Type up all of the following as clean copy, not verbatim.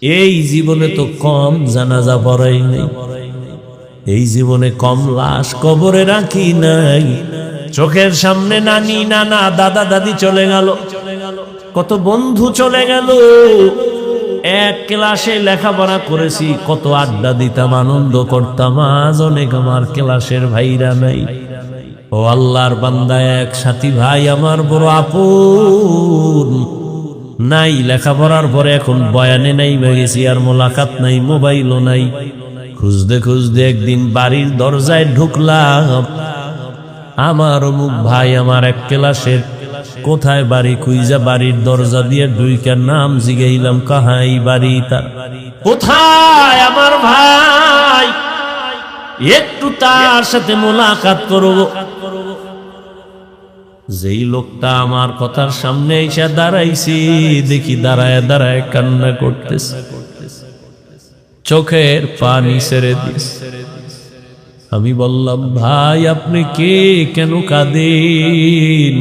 এই জীবনে তো কম জানাজা পড়াই নাই, এই জীবনে কম লাশ কবরে রাখি নাই। চোখের সামনে নানি নানা দাদা দাদি চলে গেল, কত বন্ধু চলে গেল। এক ক্লাসে লেখাপড়া করেছি, কত আড্ডা দিতাম, আনন্দ করতাম। আজ অনেক আমার ক্লাসের ভাইরা নাই। ও আল্লাহর বান্দা, এক সাথী ভাই আমার বড় আপন নাই। লেখাপড়ার পরে এখন বয়ানে নাই গেছি, আর মোলাকাত নাই, মোবাইলও নাই। খুঁজতে খুঁজতে একদিন বাড়ির দরজায় ঢুকলাম। আমার অমুক ভাই আমার এক ক্লাসের, কোথায় বাড়ি খুঁজা বাড়ির দরজা দিয়ে ঢুইকা নাম জিগাইলাম, কাহাই বাড়ি তার, কোথায় আমার ভাই, একটু তার সাথে মোলাকাত করব। যেই লোকটা আমার কথার সামনে এসে দাঁড়াইছি, দেখি দাঁড়ায় দাঁড়ায় কান্না করতেছে, চোখের পানি ছেড়ে দিস। আমি বললাম, ভাই আপনি কে, কেন কাঁদেন?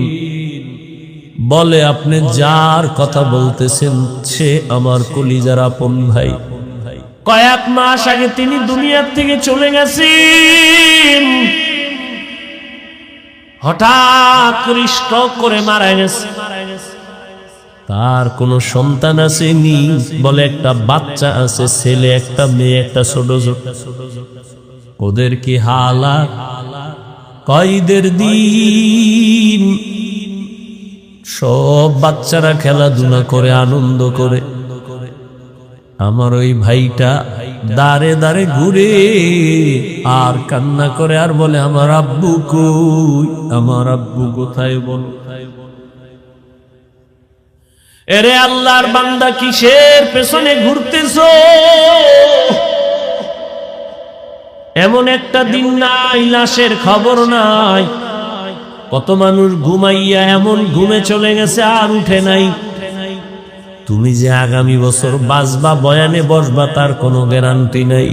বলে, আপনি যার কথা বলতেছেন সে আমার কলিজার আপন ভাই। কয়েক মাস আগে তিনি দুনিয়ার থেকে চলে গেছেন, হঠাৎ করে স্ট্রোক করে মারা গেছে। তার কোনো সন্তান আসেনি, বলে একটা বাচ্চা আছে, ছেলে একটা মেয়ে, একটা ছোট ছোট। ওদের কি হালাত, কয়দের দিন। সব বাচ্চারা খেলাধুলা করে, আনন্দ করে। আমার ওই ভাইটা দাঁড়ে দাঁড়ে ঘুরে আর কান্না করে, আর বলে, আমার আব্বু কই, আমার আব্বু কোথায় বল। এরে আল্লাহর বান্দা, কিসের পেছনে ঘুরতেছো? এমন একটা দিন নাই লাশের খবর নাই। কত মানুষ ঘুমাইয়া এমন ঘুমে চলে গেছে, আর উঠে নাই। তুমি যে আগামী বছর বাঁচবা, বয়ানে বসবা, তার কোনো গ্যারান্টি নাই।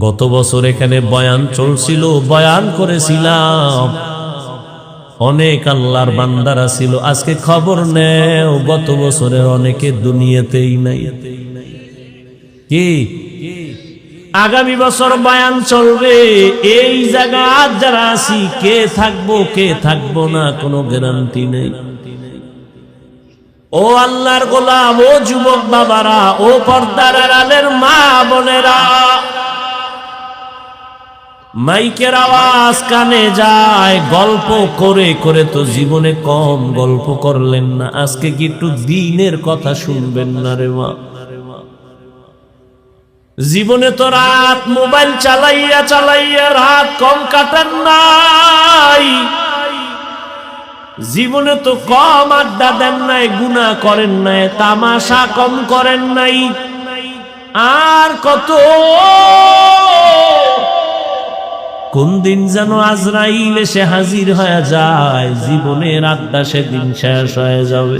গত বছর এখানে বয়ান চলছিল, বয়ান করেছিলাম, অনেক আল্লাহর বান্দারা ছিল। আজকে খবর নেও, গত বছরের অনেকে দুনিয়াতেই নাই। কি আগামী বছর বয়ান চলবে, এই জায়গায় যারা আছি, কে থাকবো কে থাকবো না কোনো গ্যারান্টি নেই। ও আল্লাহর গোলাম, ও যুবক বাবারা, ও পর্দার আড়ালের মা বোনেরা, মাইকের আওয়াজ কানে যায়, গল্প করে করে তো জীবনে কম গল্প করলেন না। আজকে কি একটু দিনের কথা শুনবেন না রে মা? জীবনে তো রাত মোবাইল চালাইয়া চালাইয়া রাত কম কাটান নাই। জীবনে তো কম আড্ডা দেন নাই, গুনাহ করেন নাই, তামাশা কম করেন নাই। আর কত, কোন দিন যেন আজরাইল এসে হাজির হয়ে যায়, জীবনের আড্ডা সেদিন শেষ হয়ে যাবে।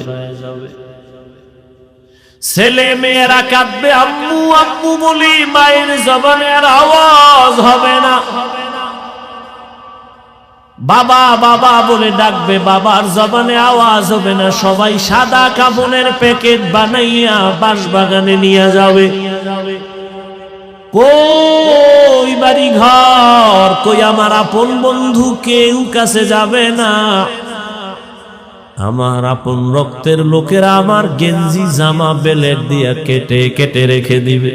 ছেলে মেয়েরা কাঁদবে, আম্মু আম্মু বলি, মায়ের জবানের আওয়াজ হবে না। বাবা বাবা বলে ডাকবে, বাবার জবানে আওয়াজ হবে না। সবাই সাদা কাপড়ের প্যাকেট বানাইয়া বাঁশবাগানে নিয়ে যাবে। কই বাড়ি ঘর, কই আমার আপন বন্ধু, কেউ কাছে যাবে না। আমার আপন রক্তের লোকেরা আমার গেঞ্জি জামা বেলেট দিয়া কেটে কেটে রেখে দিবে।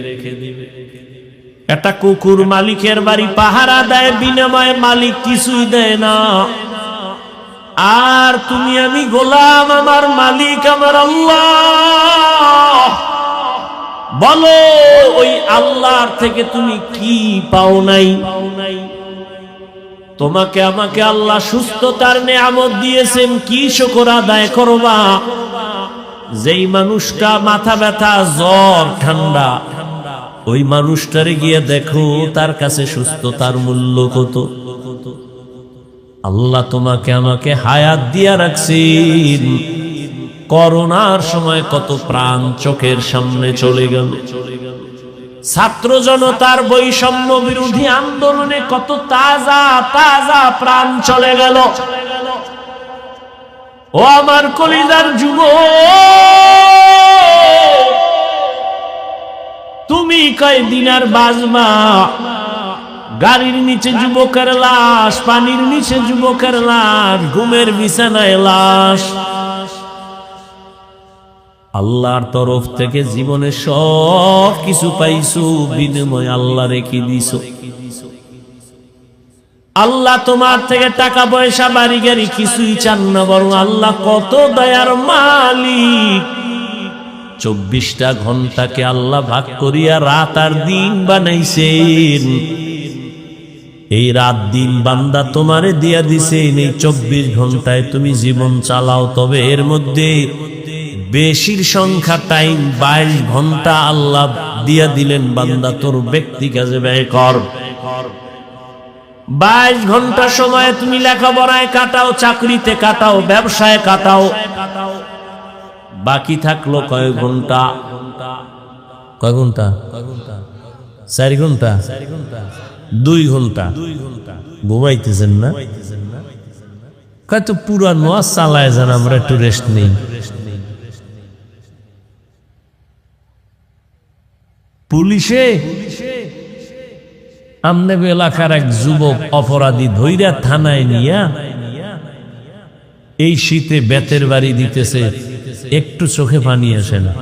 একটা কুকুর মালিকের বাড়ি পাহারা দেয়, বিনিময়ে মালিক কিছুই দেয় না। আর তুমি আমি গোলাম, আমার মালিক আমার আল্লাহ। বলো, ওই আল্লাহর থেকে তুমি কি পাও নাই? তোমাকে আমাকে আল্লাহ সুস্থতার নেয়ামত দিয়েছেন, কি শুকর আদায় করবা? যেই মানুষটা মাথা ব্যথা, জ্বর, ঠান্ডা, ওই মানুষটারে গিয়ে দেখো তার কাছে সুস্থতার মূল্য কত। আল্লাহ তোমাকে আমাকে হায়াত দিয়া রাখছেন। করোনার সময় কত প্রাণ চোখের সামনে চলে গেল। ছাত্র জনতার বৈষম্য বিরোধী আন্দোলনে কত তাজা তাজা প্রাণ চলে গেল। ও আমার কলিজার যুবক, তুমি কয়দিন আর বাঁচবা? গাড়ির নিচে যুবকের লাশ, পানির নিচে যুবকের লাশ, ঘুমের বিছানায় লাশ। আল্লাহর তরফ থেকে জীবনে সব কিছু পাইছো, বিনিময় আল্লাহ রেখে দিছো। আল্লাহ তোমার থেকে টাকা পয়সা বাড়ি গাড়ি কিছুই চান না, বরং আল্লাহ কত দয়ার মালিক। 24টা ঘন্টাকে আল্লাহ ভাগ করিয়া রাত আর দিন বানাইছেন। এই রাত দিন বান্দা তোমারে দিয়া দিছেন, এই 24 ঘন্টায় তুমি জীবন চালাও। তবে এর মধ্যে বেশির সংখ্যা টাইম 22 ঘন্টা আল্লাহ দিয়া দিলেন, বান্দা তোর ব্যক্তি কাজে ব্যয় কর। 22 ঘন্টা সময় তুমি লেখাপড়ায় কাটাও, চাকরিতে কাটাও, ব্যবসায় কাটাও। বাকি থাকলো কয় ঘন্টা? কয় ঘন্টা? 4 ঘন্টা, 2 ঘন্টা ঘুমাইতেছেন না? কয় তো পুরা নোয়াজ চালায় যান, আমরা একটু রেস্ট নেই। পুলিশে আমনে এলাকার এক যুবক অপরাধী ধইরা থানায় নিয়া এই শীতে বেতের বাড়ি দিতেছে, একটু চোখে পানি আসে না।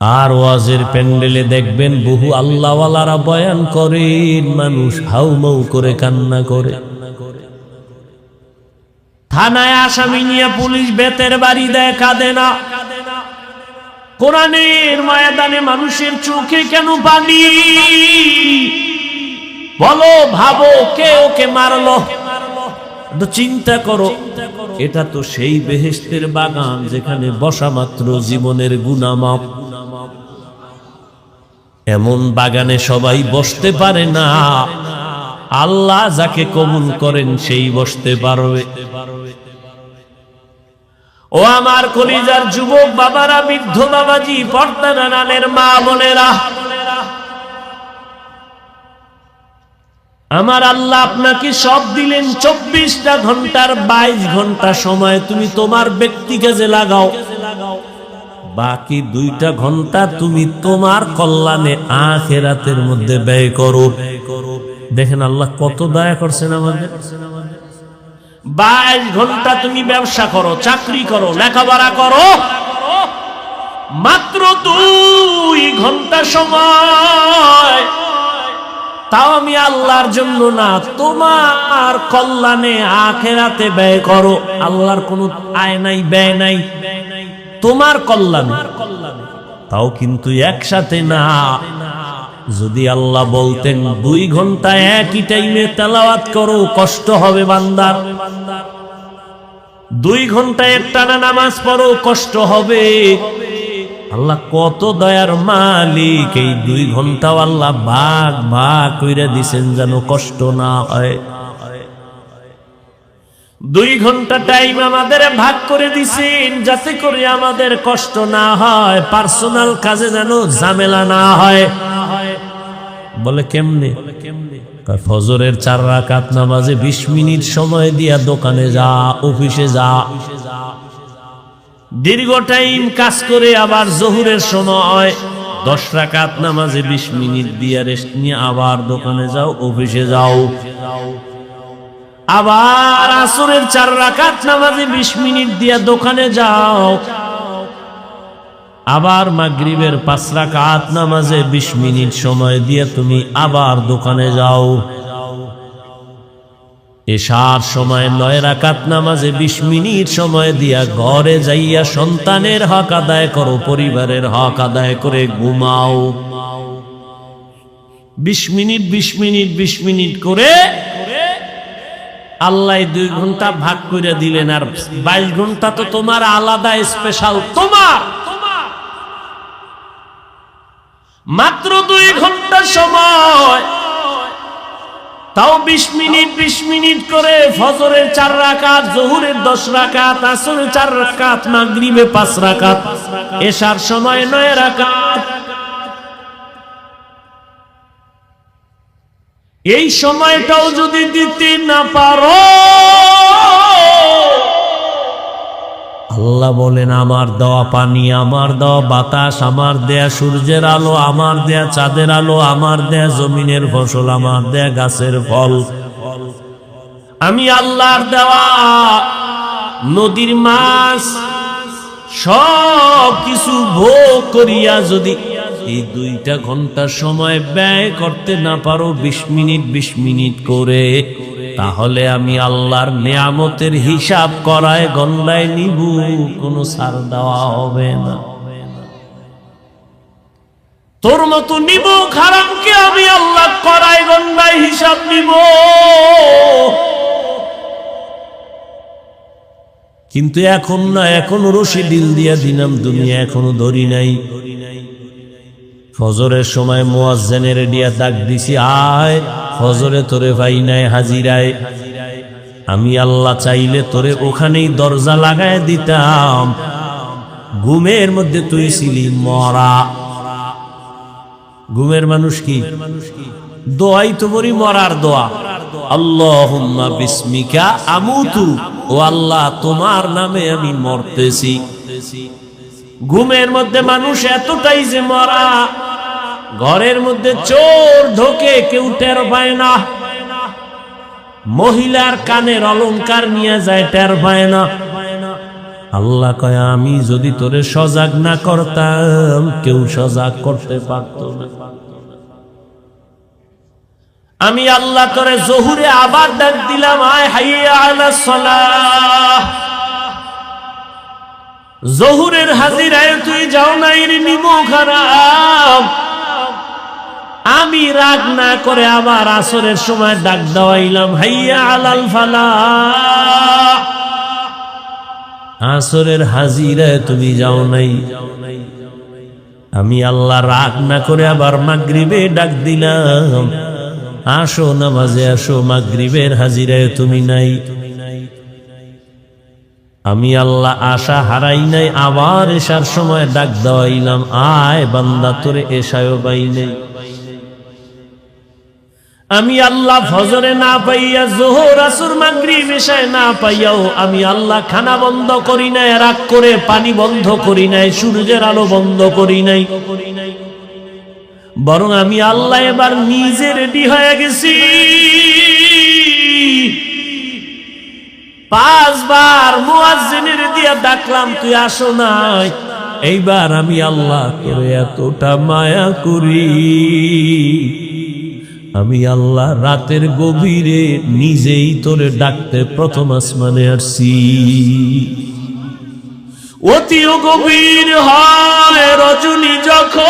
আর ওয়াজের প্যান্ডেলে দেখবেন বহু আল্লাহওয়ালারা বয়ান করেন, মানুষ হাউমাউ করে কান্না করে। থানায় আসামি নিয়ে পুলিশ বেতের বাড়ি দেয়, কাঁদে না। কোরআনের ময়দানে মানুষের চোখে কেন পানি? বলো, ভাবো, কে ওকে মারলো? চিন্তা করো। এটা তো সেই বেহেশতের বাগান যেখানে বসা মাত্র জীবনের গুনাহ মাফ। এমন বাগানে সবাই বসতে পারে না, আল্লাহ যাকে কবুল করেন সেই বসতে পারবে। ও আমার কলিজার যুবক বাবারা, বৃদ্ধ বাবাজি, পর্দার আড়ালের মা বোনেরা, আমার আল্লাহ আপনাকে সব দিলেন। 24টা ঘন্টার 22 ঘন্টা সময় তুমি তোমার ব্যক্তি কাজে লাগাও, বাকি 2টা ঘন্টা তুমি তোমার কল্যাণে আখিরাতের মধ্যে ব্যয় করো। দেখেন আল্লাহ কত দয়া করছেন আমাদের। 22 ঘন্টা তুমি ব্যবসা করো, চাকরি করো, লেখাপড়া করো, মাত্র 2 ঘন্টা সময় তাও আমি আল্লাহর জন্য না, তোমার কল্যাণে আখিরাতে ব্যয় করো। আল্লাহর কোনো আয় নাই, ব্যয় নাই, তোমার কল্যাণে। তাও কিন্তু একসাথে না। যদি আল্লাহ বলতেন 2 ঘন্টা একই টাইমে তেলাওয়াত করো, কষ্ট হবে বান্দার। 2 ঘন্টা একটানা নামাজ পড়ো, কষ্ট হবে। আল্লাহ কত দয়ার মালিক, এই 2 ঘন্টাও আল্লাহ ভাগ ভাগ কইরা দিছেন যেন কষ্ট না হয়। 2 ঘন্টা টাইম আমাদের ভাগ করে দিছেন যাতে করে আমাদের কষ্ট না হয়, পার্সোনাল কাজে যেন ঝামেলা না হয়। বলে কেমনে? ফজরের 4 রাকাত নামাজে 20 মিনিট সময় দিয়া দোকানে যা, অফিসে যা, দীর্ঘ টাইম কাজ করে আবার জোহরের সময় 10 রাকাত নামাজে 20 মিনিট দিয়া রেস্ট নিয়ে আবার দোকানে যাও, অফিসে যাও। আবার আসরের 4 রাকাত নামাজে 20 মিনিট দিয়া দোকানে যাও। আবার মাগরিবের 5 রাকাত নামাজে 20 মিনিট সময় দিয়ে তুমি আবার দোকানে যাও। এশার সময় 9 রাকাত নামাজে 20 মিনিট সময় দিয়া ঘরে যাইয়া সন্তানের হক আদায় করো, পরিবারের হক আদায় করে ঘুমাও। 20 মিনিট 20 মিনিট 20 মিনিট করে আল্লাহ 2 ঘন্টা ভাগ করে দিলেন। আর 22 ঘন্টা তো তোমার আলাদা স্পেশাল, তোমার মাত্র 2 ঘন্টা সময়, তাও 20 মিনিট 20 মিনিট করে ফজরের 4 রাকাত, জোহরের 10 রাকাত, আসরের 4 রাকাত, মাগরিবে 5 রাকাত, এশার সময় 9 রাকাত। এই সময়টাও যদি দিতে না পারো, আল্লাহ বলেন আমার দেওয়া পানি, আমার দেওয়া বাতাস, আমার দেয়া সূর্যের আলো, আমার দেয়া চাঁদের আলো, আমার দেয়া জমিনের ফসল, আমার দেয়া গাছের ফল, আমি আল্লাহর দেওয়া নদীর মাছ সব কিছু ভোগ করিয়া যদি এই 2টা ঘন্টা সময় ব্যয় করতে না পারো, 20 মিনিট 20 মিনিট করে, তাহলে আমি আল্লাহর নিয়ামতের হিসাব করায় গণনায় নিব, কোনো ছাড় দেওয়া হবে না। তোর মতো নিব হারামকে আমি আল্লাহ করায় গণনায় হিসাব নিব। কিন্তু এখন না, এখনো রশি ডিল দিয়া দিলাম, দুনিয়া এখনো ধরি নাই। ফজরের সময় মুয়াজ্জিনের দিয়া ডাক দিছি, আয় ফজরে তোরে ভাই নাই হাজিরায়। আমি আল্লাহ চাইলে তোরে ওখানেই দরজা লাগায় দিতাম, ঘুমের মধ্যে তুই ছিলি মরা। ঘুমের মানুষ কি দোয়াই তো বলি মরার দোয়া, আল্লাহুম্মা বিসমিকা আমুতু, ও আল্লাহ তোমার নামে আমি মরতেছি। ঘুমের মধ্যে মানুষ এতটাই যে মরা, ঘরের মধ্যে চোর ঢোকে কেউ টের পায় না, মহিলার কানের অলংকার নিয়ে যায় টের পায় না। আল্লাহ কয় আমি যদি তোরে সজাগ না করতাম কেউ সজাগ করতে পারত না। আমি আল্লাহ তোরে জোহরে আবার ডাক দিলাম, আয় হাইয়া আলাস সালাহ। জোহরের হাজিরায় তুই যাও নাই রে নিমো খারাপ। আমি রাগ না করে আবার আসরের সময় ডাক দেওয়াইলাম, হাইয়া আলাল ফালাহ। আসরের হাজিরায় তুমি যাও নাই। আমি আল্লাহ রাগ না করে আবার মাগরিবে ডাক দিলাম, আসো নামাজে আসো, মাগরিবের হাজিরায় তুমি নাই। আমি আল্লাহ আশা হারাই নাই, আবার এশার সময় ডাক দেওয়াইলাম, আয় বান্দা তোরে এশায়ও পাই নাই। আমি আল্লাহ ফজরে না পাইয়া, যোহর আসর মাগরিব এশায় না পাইয়াও আমি আল্লাহ খানা বন্ধ করি নাই, রাগ করে পানি বন্ধ করি নাই, সূর্যের আলো বন্ধ করি নাই, বরং আমি আল্লাহ এবার নিজে রেডি হয়ে গেছি। 5 বার মুয়াজ্জিনের দিয়া ডাকলাম, তুই আসো নাই। এইবার আমি আল্লাহ করে এতটা মায়া করি, আমি আল্লাহ রাতের গভীরে নিজেই তোরে ডাকতে প্রথম আসমানে আসছি। অতিও গভীর হয় রজনী যখন,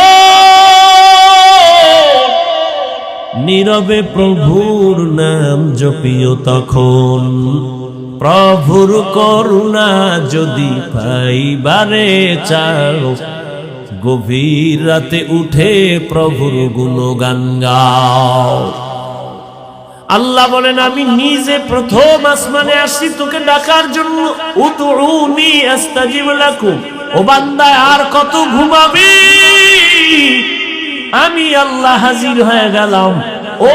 নীরবে প্রভুর নাম জপিও তখন। প্রভুর করুণা যদি পাইবারে চাও, গভীর রাতে উঠে প্রভুর গুণগান গাও। আল্লাহ বলেন আমি নিজে প্রথম আসমানে আসছি তোকে ডাকার জন্য। উদউনি আস্তাজিব লাকুম। ও বান্দা আর কত ঘুমাবি? আমি আল্লাহ হাজির হয়ে গেলাম। ও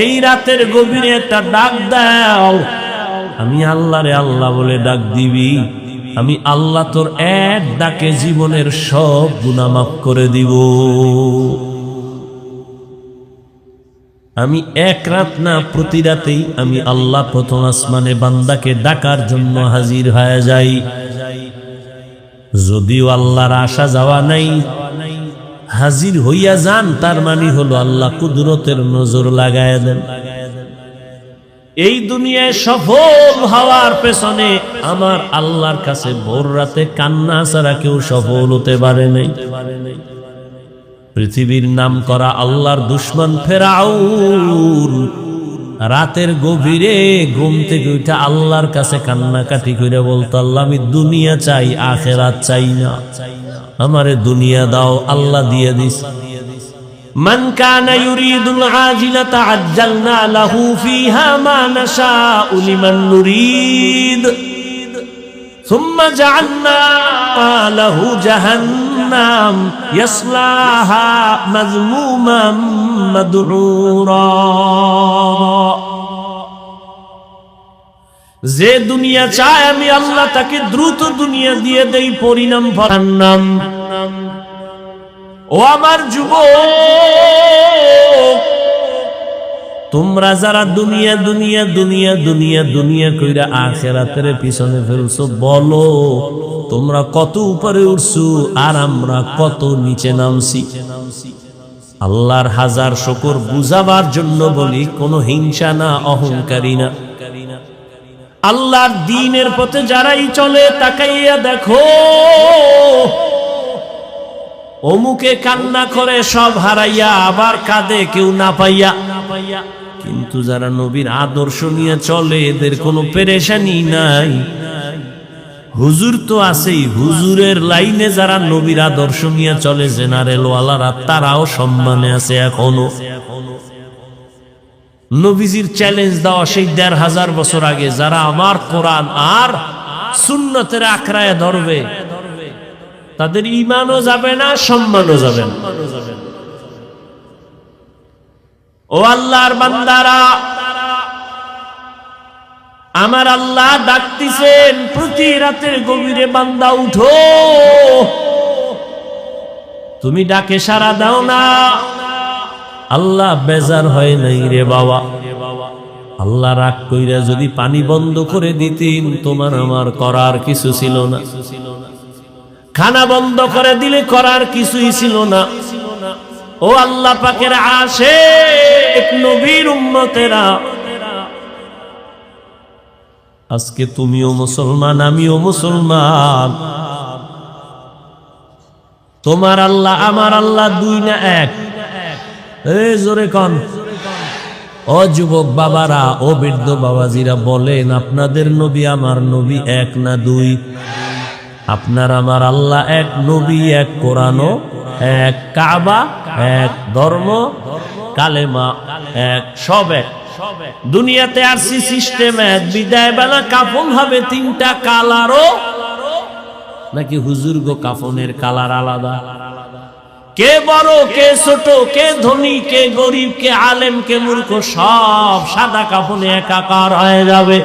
এই রাতের গভীরে একটা ডাক দাও। আমি আল্লাহরে আল্লাহ বলে ডাক দিবি, আমি আল্লাহ তোর এক ডাকে জীবনের সব গুনাহ মাফ করে দিব। আমি এক রাত না, প্রতি রাতেই আমি আল্লাহ প্রথম আসমানে বান্দাকে ডাকার জন্য হাজির হয়ে যাই। যদিও আল্লাহর আসা যাওয়া নাই, হাজির হইয়া যান, তার মানে হলো আল্লাহ কুদরতের নজর লাগায় দেন। এই দুনিয়ায় সফল হওয়ার পেছনে আমার আল্লাহর কাছে ভোর রাতে কান্না ছাড়া কেউ সফল হতে পারে নাই। পৃথিবীর নাম করা আল্লাহর দুশমন ফেরাউন রাতের গভীরে ঘুম থেকে উঠে আল্লাহর কাছে কান্নাকাটি করে বলতো, আল্লাহ আমি দুনিয়া চাই, আখিরাত চাই না, আমারে দুনিয়া দাও। আল্লাহ দিয়ে দিস। মান কানা ইউরিদুল আজিলাতা আজ্জালনা লাহু ফিহা মা নাশাউ লিমান নুরিদ সুম্মা জাআলনা লাহু জাহান্নাম ইয়াসলাহা মাযমুমান মাদহুরা। যে দুনিয়া চায় আমি আল্লাহ তাকে দ্রুত দুনিয়া দিয়ে দেই, পরিণাম ফলান্নাম। ও আমার যুবক, তোমরা যারা দুনিয়া দুনিয়া দুনিয়া দুনিয়া দুনিয়া কইরা আখিরাতের পিছনে ফেলছো, বলো তোমরা কত উপরে উঠছো আর আমরা কত নিচে নামছি। আল্লাহর হাজার শুকর বুঝাবার জন্য বলি, কোনো হিংসা না, অহংকারী না। আল্লাহর দ্বীনের পথে যারাই চলে তাকাইয়া দেখো, অমুকে কান্না করে সব হারাইয়া, আবার কাঁদে কেউ না পাইয়া। কিন্তু যারা নবীর আদর্শ নিয়ে চলে এদের কোনো পেরেশানি নাই। হুজুর তো আছেই, হুজুরের লাইনে যারা নবীর আদর্শ নিয়ে চলে জেনারেল ওয়ালারা, তারাও সম্মানে আছে এখনো। নবীজির চ্যালেঞ্জ দেওয়া সেই ১৫০০ বছর আগে, যারা আমার কোরআন আর সুন্নতের আঁকড়ায় ধরবে তাদের ঈমানও যাবে না, সম্মানও যাবে না। ও আল্লাহর বান্দারা, আমার আল্লাহ ডাকতেছেন প্রতি রাতের গভীরে, বান্দা উঠো। তুমি ডাকে সাড়া দাও না। আল্লাহ বেজার হয় নাই রে বাবা। আল্লাহ রাগ কইরা যদি পানি বন্ধ করে দিতেন, তোমার আমার করার কিছু ছিল না। খানা বন্ধ করে দিলে করার কিছুই ছিল না। ও আল্লাহ পাকের আশিক নবীর উম্মতেরা, আজকে তুমিও মুসলমান, আমিও মুসলমান। তোমার আল্লাহ আমার আল্লাহ দুই না এক? এই জোরে কন। ও যুবক বাবারা, ও বৃদ্ধ বাবাজিরা, বলেন আপনাদের নবী আমার নবী এক না দুই? আপনার আমার আল্লাহ এক, নবী এক, কোরআনও এক, কাবা এক, ধর্ম কালেমা এক, সব এক। দুনিয়াতে আসছি সিস্টেম এক, বিদায় বেলা কাফন হবে ৩টা কালারও নাকি হুজুর গো কাফনের কালার আলাদা? কে বড় কে ছোট, কে ধনী কে গরিব, কে আলেম কে মূর্খ, সব সাদা কাফনে একাকার হয়ে যাবে।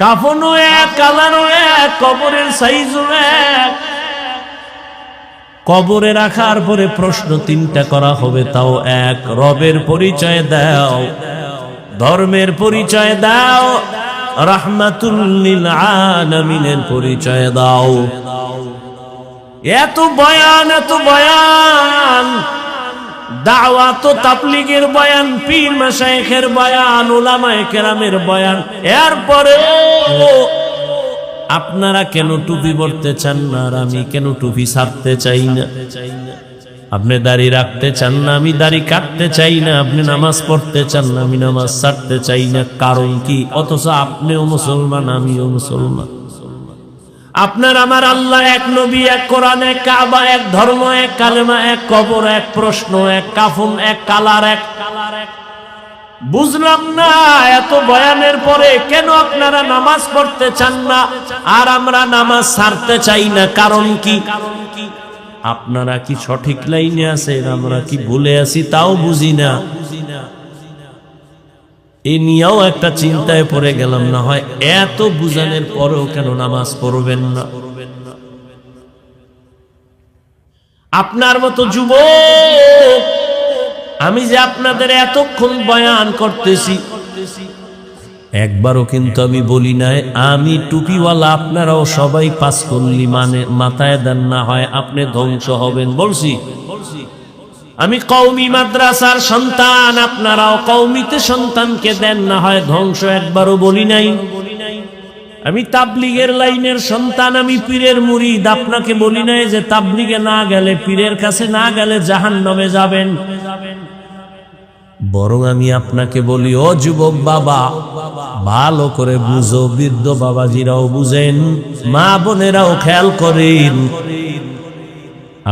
কাফনও এক, কালারও এক, কবরের সাইজও এক। কবরে রাখার পরে প্রশ্ন ৩টা করা হবে, তাও এক। রবের পরিচয় দাও, ধর্মের পরিচয় দাও, রাহমাতুল লিল আলামিনের পরিচয় দাও। এত বয়ান, এত বয়ান, দাওয়াত ও তাবলীগের বয়ান, পীর মাশায়েখের বয়ান, উলামায়ে কেরামের বয়ান, এরপরে আপনারা কেন টুপি পরতে চান না আর আমি কেন টুপি ছাড়তে চাই না? আপনি দাড়ি রাখতে চান না, আমি দাড়ি কাটতে চাই না। আপনি নামাজ পড়তে চান না, আমি নামাজ ছাড়তে চাই না। কারণ কি? অথচ আপনিও মুসলমান, আমিও মুসলমান। আপনার আমার আল্লাহ এক, নবী এক, কোরআন এক, কাবা এক, ধর্ম এক, কালেমা এক, কবর এক, প্রশ্ন এক, কাফন এক, কালার এক। বুঝলাম না, এত বয়ানের পরে কেন আপনারা নামাজ পড়তে চান না আর আমরা নামাজ ছাড়তে চাই না? কারণ কি? আপনারা কি সঠিক লাইনে আছেন, আমরা কি ভুলে আছি তাও বুঝি না। এ নিয়েও একটা চিন্তায় পড়ে গেলাম, না হয় এত বুঝানোর পরেও কেন নামাজ পড়বেন না? আপনার মতো যুবক, আমি যে আপনাদের এতক্ষণ বয়ান করতেছি, একবারও কিন্তু আমি বলি নাই আমি টুপিওয়ালা, আপনারাও সবাই পাঁচকল্লি মানে মাথায় দেন, না হয় আপনি ধ্বংস হবেন। বলছি আমি কওমি মাদ্রাসার সন্তান, আপনারাও কওমিতে সন্তানকে দেন, না হয় ধ্বংস। একবারও বলি নাই। আমি তাবলীগের লাইনের সন্তান, আমি পীরের মুরিদ। আপনাকে বলি নাই যে তাবলীগে না গেলে, পীরের কাছে না গেলে জাহান্নামে যাবেন। বরং আমি আপনাকে বলি, ও যুবক বাবা, ভালো করে বুঝো। বৃদ্ধ বাবাজিরাও বুঝেন, মা বোনেরাও খেয়াল করেন।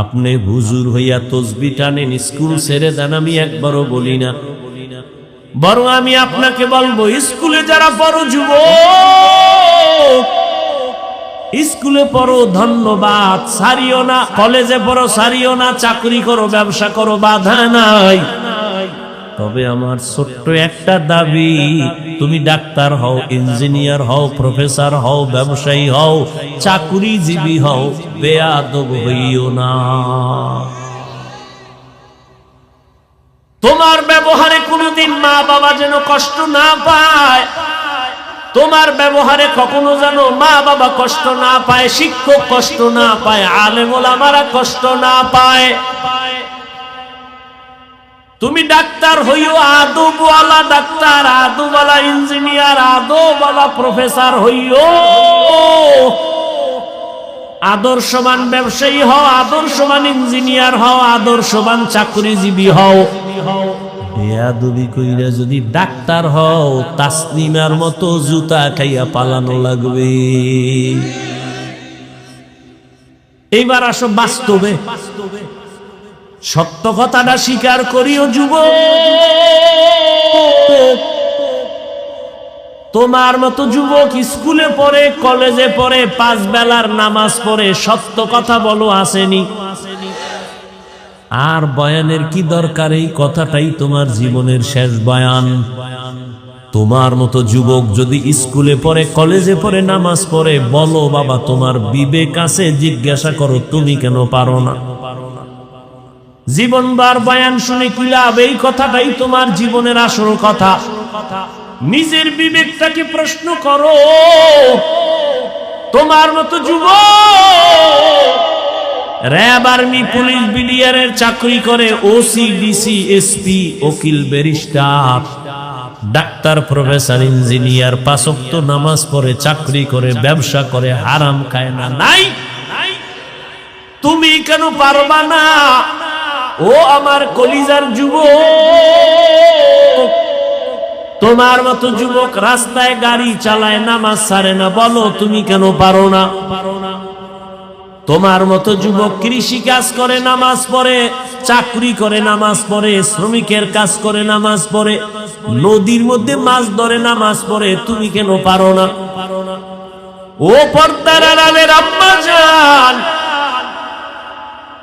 আপনি হুজুর হইয়া তসবি টানেন, স্কুল ছেড়ে দেন, আমি একবারও বলি না। বরং আমি আপনাকে বলবো, স্কুলে যারা পড়ো যুবক, স্কুলে পড়ো, ধন্যবাদ, সারিও না। কলেজে পড়ো, সারিও না। চাকরি করো, ব্যবসা করো, বাধা নাই। তবে আমার ছোট্ট একটা দাবি, তুমি ডাক্তার হও, ইঞ্জিনিয়ার হও, প্রফেসর হও, ব্যবসায়ী হও, চাকুরিজীবী হও, বেয়াদব হইও না। তোমার ব্যবহারে কোনোদিন মা বাবা যেন কষ্ট না পায়, তোমার ব্যবহারে কখনো যেন মা বাবা কষ্ট না পায়, শিক্ষক কষ্ট না পায়, আলেম ওলামারা কষ্ট না পায়। তুমি ডাক্তার হইও আদবওয়ালা ডাক্তার, আদবওয়ালা ইঞ্জিনিয়ার, আদবওয়ালা প্রফেসর হইও, আদর্শবান ব্যবসায়ী হও, আদর্শবান ইঞ্জিনিয়ার হও, আদর্শবান চাকরিজীবী হও। বেয়াদবি কইরা যদি ডাক্তার হও, তাসনিমার মতো জুতা খাইয়া পালানো লাগবে। এইবার আসো বাস্তবে, সত্য কথাটা স্বীকার করিও যুবক। তোমার মতো যুবক স্কুলে পড়ে, কলেজে পড়ে, 5 বেলার নামাজ পড়ে, সত্য কথা বলো আসেনি? আর বয়ানের কি দরকার? এই কথাটাই তোমার জীবনের শেষ বয়ান। তোমার মতো যুবক যদি স্কুলে পড়ে, কলেজে পড়ে, নামাজ পড়ে, বলো বাবা তোমার বিবেক আছে, জিজ্ঞাসা করো তুমি কেন পারো না? জীবনবার বয়ান শুনে কি লাভ? এই কথাটাই তোমার জীবনের আসল কথা। নিজের বিবেকটাকে প্রশ্ন করো। তোমার মতো যুবক র‍্যাব, আর্মি, পুলিশ, বিডিআরের চাকরি করে, ওসি, ডিসি, এসপি, উকিল, ব্যারিস্টার, ডাক্তার, প্রফেসর, ইঞ্জিনিয়ার, 5 ওয়াক্ত নামাজ পড়ে, চাকরি করে, ব্যবসা করে, হারাম খায় না, নাই? তুমি কেন পারবা না? ও আমার কলিজার যুবক, তোমার মতো যুবক রাস্তায় গাড়ি চালায়, নামাজ ছাড়ে না, বলো তুমি কেন পারো না? তোমার মতো যুবক কৃষি কাজ করে, নামাজ পড়ে, চাকরি করে, নামাজ পড়ে, শ্রমিকের কাজ করে, নামাজ পড়ে, নদীর মধ্যে মাছ ধরে, নামাজ পড়ে, তুমি কেন পারো না? ও পর্দার আড়ালের আম্মা জান,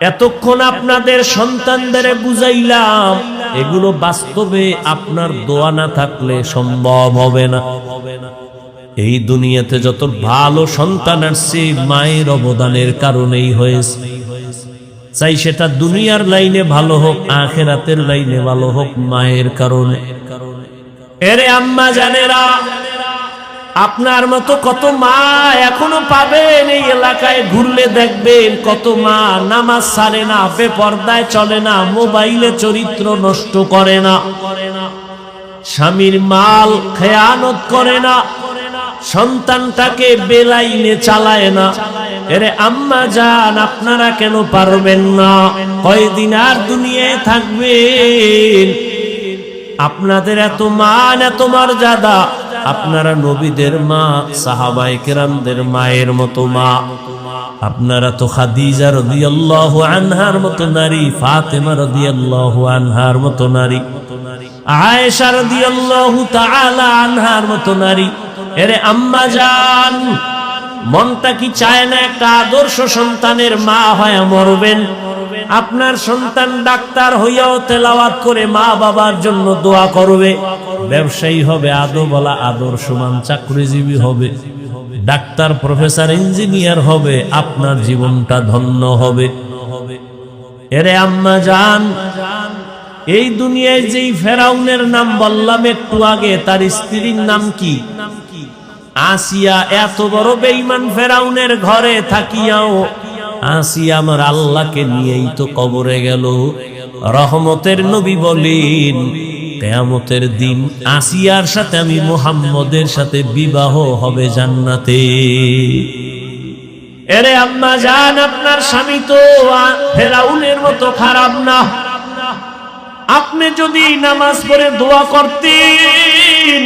এতক্ষণ আপনাদের সন্তানদের বুঝাইলাম, এগুলো বাস্তবে আপনার দোয়া না থাকলে সম্ভব হবে না। এই দুনিয়াতে যত ভালো সন্তান আসছে মায়ের অবদানের কারণেই হয়েছে। চাই সেটা দুনিয়ার লাইনে ভালো হোক, আখিরাতের লাইনে ভালো হোক, মায়ের কারণে। এরে আম্মা জানেরা, আপনার মতো কত মা এখনো পাবেন। এই এলাকায় ঘুরলে দেখবেন কত মা নামাজ ছাড়ে না, বেপরদায় চলে না, মোবাইলে চরিত্র নষ্ট করে না, স্বামীর মাল খেয়ানত করে না, সন্তানটাকে বেলাইনে চালায় না। এরে আম্মা জান, আপনারা কেন পারবেন না? কয়দিন আর দুনিয়ায় থাকবেন? আপনাদের এত মান, এত মর্যাদা, আপনারা নবীদের মা, সাহাবায়ে কেরামদের মায়ের মতো মা। আপনারা তো খাদিজা রাদিয়াল্লাহু আনহার মতো নারী, ফাতেমা রাদিয়াল্লাহু আনহার মতো নারী, আয়েশা রাদিয়াল্লাহু তাআলা আনহার মতো নারী। এরে আম্মা জান, মনটা কি চায় না একটা আদর্শ সন্তানের মা হয়ে মরবেন? আপনার সন্তান ডাক্তার হইয়াও তেলাওয়াত করে মা বাবার জন্য দোয়া করবে, ব্যবসায়ী হবে, আদবওয়ালা, আদর্শমান চাকরিজীবী হবে, ডাক্তার, প্রফেসর, ইঞ্জিনিয়ার হবে, আপনার জীবনটা ধন্য হবে। এরে আম্মা জান, এই দুনিয়ায় যেই ফেরাউনের নাম বললাম একটু আগে, তার স্ত্রীর নাম কি? আসিয়া। এত বড় বেঈমান ফেরাউনের ঘরে থাকিয়াও আসিয়া আমার আল্লাহকে নিয়েই তো কবরে গেল। রহমতের নবী বলেন, কিয়ামতের দিন আসিয়ার সাথে আমি মুহাম্মদের সাথে বিবাহ হবে জান্নাতে। এরে আম্মা জান, আপনার স্বামী তো ফেরাউনের মতো খারাপ না। আপনি যদি নামাজ পড়ে দোয়া করতেন,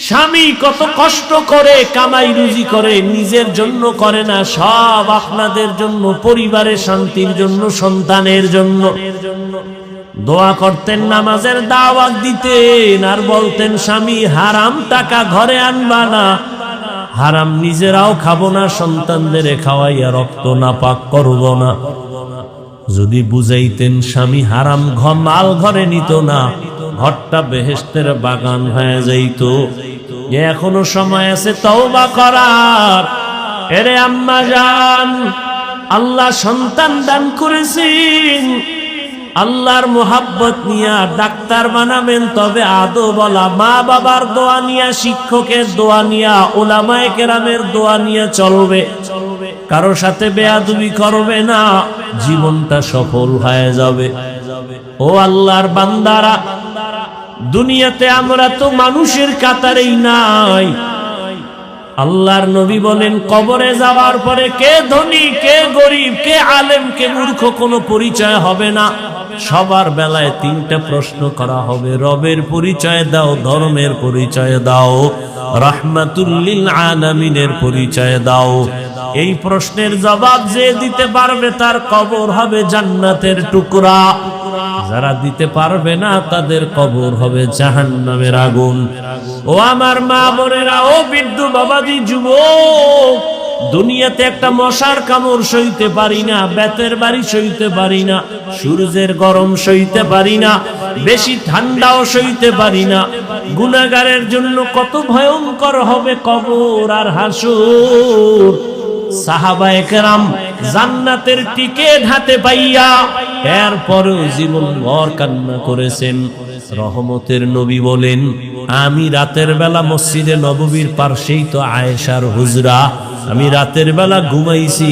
স্বামী কত কষ্ট করে কামাই রুজি করে, নিজের জন্য করে না, সব আপনাদের জন্য, পরিবারের শান্তির জন্য, সন্তানের জন্য দোয়া করতেন, নামাজের দাওয়াত দিতেন, আর বলতেন স্বামী হারাম টাকা ঘরে আনবা না, হারাম নিজেরাও খাবো না, সন্তানদের খাওয়াইয়া রক্ত নাপাক করব না। যদি বুঝাইতেন স্বামী হারাম মাল ঘরে নিত না, ঘরটা বেহেশতের বাগান হয়ে যাইত। এখনো সময় আছে তওবা করার। এরে আম্মা জান, আল্লাহ সন্তান দান করেছেন, আল্লাহর মোহাব্বত নিয়া ডাক্তার বানাবেন, তবে আদো বলা মা বাবার দোয়া নিয়া, শিক্ষকের দোয়া নিয়া, উলামায়ে কেরামের দোয়া নিয়া চলবে। কারো সাথে বেয়াদবি করবে না, জীবনটা সফল হয়ে যাবে। ও আল্লাহর বান্দারা, দুনিয়াতে আমরা তো মানুষের কাতারেই নাই। আল্লাহর নবী বলেন, কবরে যাওয়ার পরে কে ধনী, কে গরিব, কে আলেম, কে মূর্খ কোনো পরিচয় হবে না। সবার বেলায় তিনটা প্রশ্ন করা হবে। রবের পরিচয় দাও, ধর্মের পরিচয় দাও, রাহমাতুল লিল আলামিনের পরিচয় দাও। এই প্রশ্নের জবাব যে দিতে পারবে তার কবর হবে জান্নাতের টুকরা। যারা দিতে পারবে না তাদের কবর হবে জাহান্নামের আগুন। ও আমার মা বোনেরা, ও বৃদ্ধ বাবাজি, যুবক, দুনিয়াতে একটা মশার কামড় সইতে পারি না, বেতের বাড়ি সইতে পারি না, সূর্যের গরম সইতে পারি না, বেশি ঠান্ডাও সইতে পারি না। গুনাহগারের জন্য কত ভয়ঙ্কর হবে কবর আর হাসর। সাহাবায়ে কেরাম জান্নাতের টিকিট হাতে পাইয়া এরপরেও জীবন ভর কান্না করেছেন। রহমতের নবী বলেন, আমি রাতের বেলা মসজিদে নববীর পাশেই তো আয়েশার হুজরা, আমি রাতের বেলা ঘুমাইছি,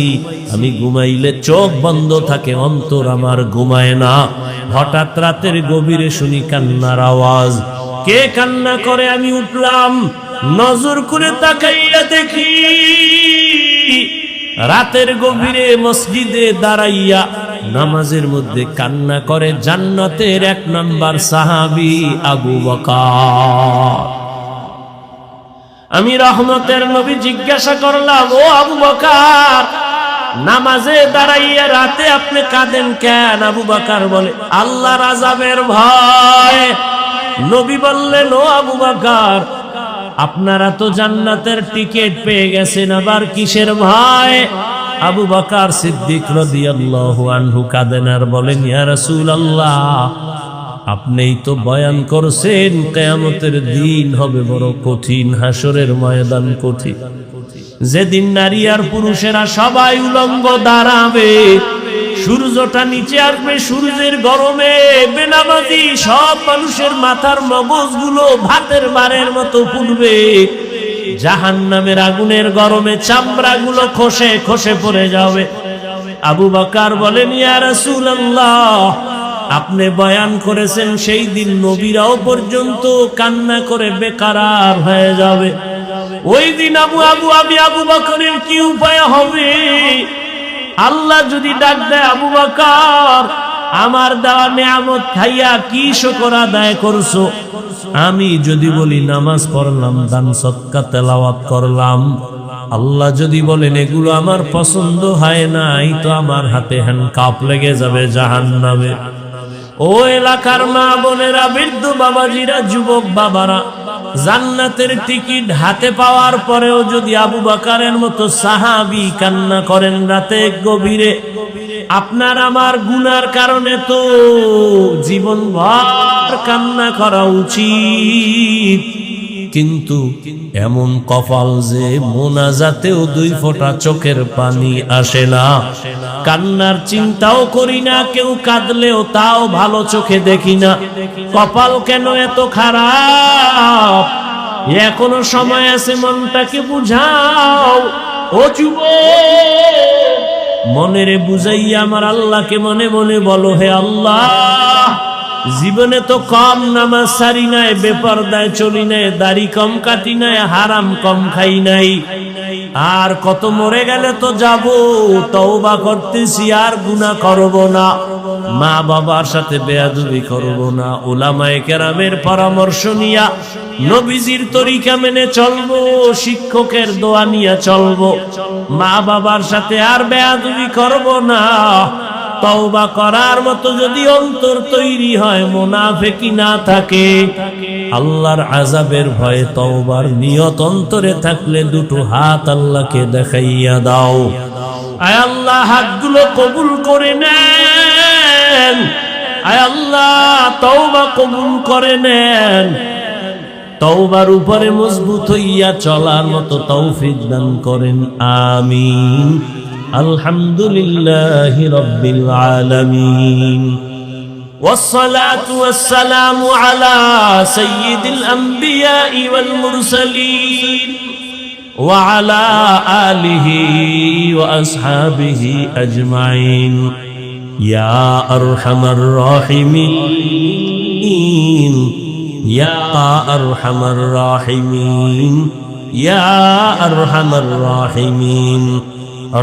আমি ঘুমাইলে চোখ বন্ধ থাকে, অন্তর আমার ঘুমায় না। হঠাৎ রাতের গভীরে শুনি কান্নার আওয়াজ। কে কান্না করে? আমি উঠলাম, নজর করে তাকাইয়া দেখি রাতের গভীরে মসজিদে দাঁড়াইয়া নামাজের মধ্যে কান্না করে জান্নাতের 1 নাম্বার সাহাবী আবু বকর। আমি রহমতের নবী জিজ্ঞাসা করলাম, ও আবু বকর, নামাজে দাঁড়াইয়া রাতে আপনি কাঁদেন কেন? আবু বকর বলে, আল্লাহর আযাবের ভয়। নবী বললেন, ও আবু বকর, আপনারা তো জান্নাতের টিকিট পেয়ে গেছেন, আবার কিসের ভয়? আবু বকর সিদ্দিক রাদিয়াল্লাহু আনহু কাঁদেন আর বলেন, ইয়া রাসূলুল্লাহ, আপনিই তো বয়ান করছেন কিয়ামতের দিন হবে বড় কঠিন, হাসরের ময়দান কঠিন, যেদিন নারী আর পুরুষেরা সবাই উলঙ্গ দাঁড়াবে, সূর্যটা নিচে আসবে, সূর্যের গরমে বেনামাজি সব মানুষের মাথার মগজগুলো ভাতের বারের মতো ফুটবে, জাহান্নামের আগুনের গরমে চামড়াগুলো খসে খসে পড়ে যাবে। আবু বকর বলেন, ইয়া রাসূলুল্লাহ, আপনি বয়ান করেছেন সেই দিন নবীরাও পর্যন্ত কান্না করে বেকারার হয়ে যাবে। ওই দিন আবু বকরের কি উপায় হবে? আল্লাহ যদি ডাক দেয়, আবু বকর, আমার দেওয়া নিয়ামত খাইয়া কি শুকর আদায় করছো? আমি যদি বলি নামাজ পড়লাম, দান সদকা তেলাওয়াত করলাম, আল্লাহ যদি বলেন এগুলো আমার পছন্দ হয় নাই, তো আমার হাতে হ্যান্ডকাপ লেগে যাবে জাহান্নামে। ও এলাকার মা বোনেরা, বৃদ্ধ বাবাজিরা, যুবক বাবারা, জান্নাতের টিকিট হাতে পাওয়ার পরেও যদি আবু বকরের মতো সাহাবী কান্না করেন রাতে গভীরে, আপনার আমার গুনার কারণে তো জীবনভর কান্না করা উচিত। কিন্তু এমন কপাল যে মোনাজাতেও 2 ফোঁটা চোখের পানি আসে না, কান্নার চিন্তাও করি না, কেউ কাঁদলেও তাও ভালো চোখে দেখি না। কপাল কেন এত খারাপ? এখনো সময় আছে, মনটাকে বুঝাও। ও যুবক, মনেরে বুঝাইয়া আমার আল্লাহকে মনে মনে বলো, হে আল্লাহ, জীবনে তো কম নামাজ সারি নাই, বেপরদায় চলি নাই, দাড়ি কম কাটি নাই, হারাম কম খাই নাই, আর কত মরে গেলে তো যাব, তওবা করতেছি, আর গুনাহ করব না, মা বাবার সাথে বেয়াদবি করব না, উলামায়ে কেরামের পরামর্শ নিয়া নবীজির তরিকা মেনে চলবো, শিক্ষকের দোয়া নিয়ে চলবো, মা বাবার সাথে আর বেয়াদবি করব না। তওবা করার মতো যদি অন্তর তৈরি হয়, মুনাফিকি না থাকে, আল্লাহর আযাবের ভয়ে তওবার নিয়ত অন্তরে থাকলে 2 হাত আল্লাহকে দেখাইয়া দাও। আয় আল্লাহ হাতগুলো কবুল করে নেন, আয় আল্লাহ তওবা কবুল করে নেন, তওবার উপরে মজবুত হইয়া চলার মতো তৌফিক দান করেন, আমিন। আলহামদুলিল্লাহি রাব্বিল আলামিন। والصلاة والسلام على سيد الأنبياء والمرسلين وعلى آله وأصحابه أجمعين يا أرحم الراحمين يا أرحم الراحمين يا أرحم الراحمين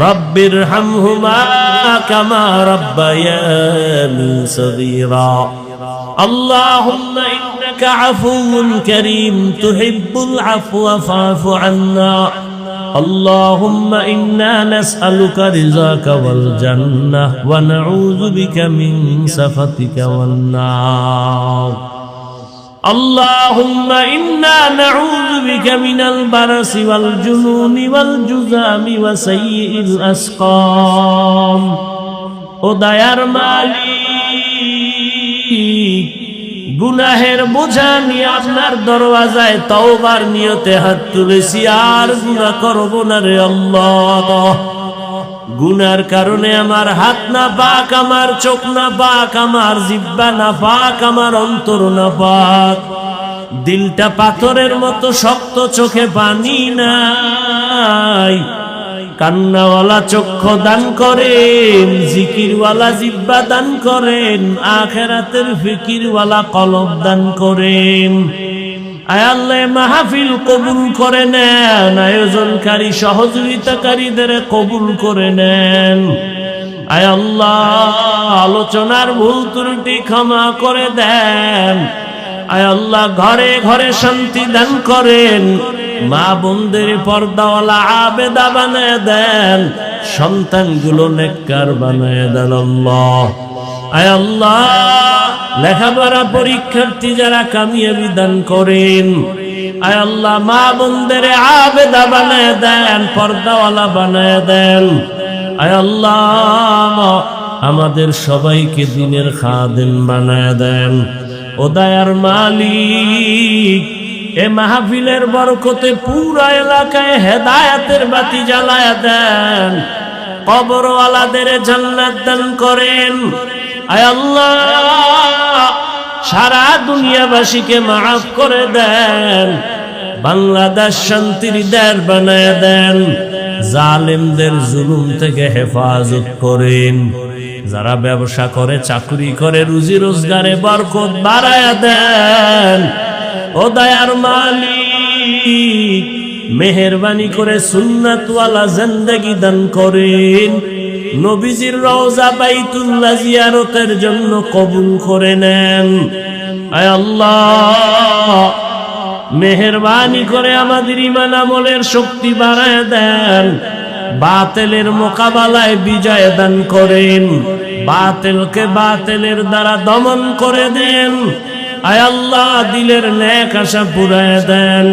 رب ارحمهما كما ربياني صغيرا اللهم إنك عفو كريم تحب العفو فاعف عنا اللهم إنا نسألك رضاك والجنة ونعوذ بك من سخطك والنار اللهم إنا نعوذ بك من البرص والجنون والجذام وسيء الأسقام ও দয়ার মালিক, গুনাহের বোঝা নিয়ে আপনার দরওয়াজায় তওবার নিয়তে হাত তুলেছি, আর গুনাহ করব না রে আল্লাহ। গুনার কারণে আমার হাত না পাক, আমার চোখ না পাক, আমার জিহ্বা না পাক, আমার অন্তর না পাক, দিলটা পাথরের মতো শক্ত, চোখে পানি নাই। কান্নাওয়ালা চক্ষু দান করেন, জিকিরওয়ালা জিহ্বা দান করেন, আখিরাতের ফিকিরওয়ালা কলব দান করেন। আয় আল্লাহ মাহফিল কবুল করে নেন, আয়োজনকারী সহযোগিতাকারীদের কবুল করে নেন। আয় আল্লাহ আলোচনার ভুল ত্রুটি ক্ষমা করে দেন। আয় আল্লাহ ঘরে ঘরে শান্তি দান করেন, মা বোনদের পর্দাওয়ালা আবেদা বানায় দেন, সন্তানগুলো নেককার বানায় দেন আল্লাহ। আয় আল্লাহ লেখাপড়া পরীক্ষার্থী যারা কামিয়াবি দান করেন, আয় আল্লাহ মা বোনদের আবেদা বানায় দেন, পর্দাওয়ালা বানায় দেন। আয় আল্লাহ আমাদের সবাইকে দিনের খাদেম বানায় দেন। ও দয়ার মালিক, এ মাহফিলের বরকতে পুরা এলাকায় হেদায়েতের বাতি জ্বালায়া দেন, কবরওয়ালাদের জান্নাত দান করেন। আয় আল্লাহ সারা দুনিয়াবাসীকে মাফ করে দেন, বাংলাদেশ শান্তির দেশ বানায় দেন, জালেমদের জুলুম থেকে হেফাজত করেন। যারা ব্যবসা করে, চাকরি করে, রুজি রোজগারে বরকত বাড়ায়া দেন। ও দয়ার মালিক মেহেরবানি করে সুন্নাতওয়ালা জিন্দেগি দান করেন, নবীজির রওজা বাইতুল্লাহ জিয়ারতের জন্য কবুল করে নেন। আয় আল্লাহ মেহেরবানি করে আমাদের ঈমান আমলের শক্তি বাড়ায় দেন, বাতিলের মোকাবেলায় বিজয় দান করেন, বাতিলকে বাতিলের দ্বারা দমন করে দেন। আয় আল্লাহ দিলের নেক আশা পুরায় দেন।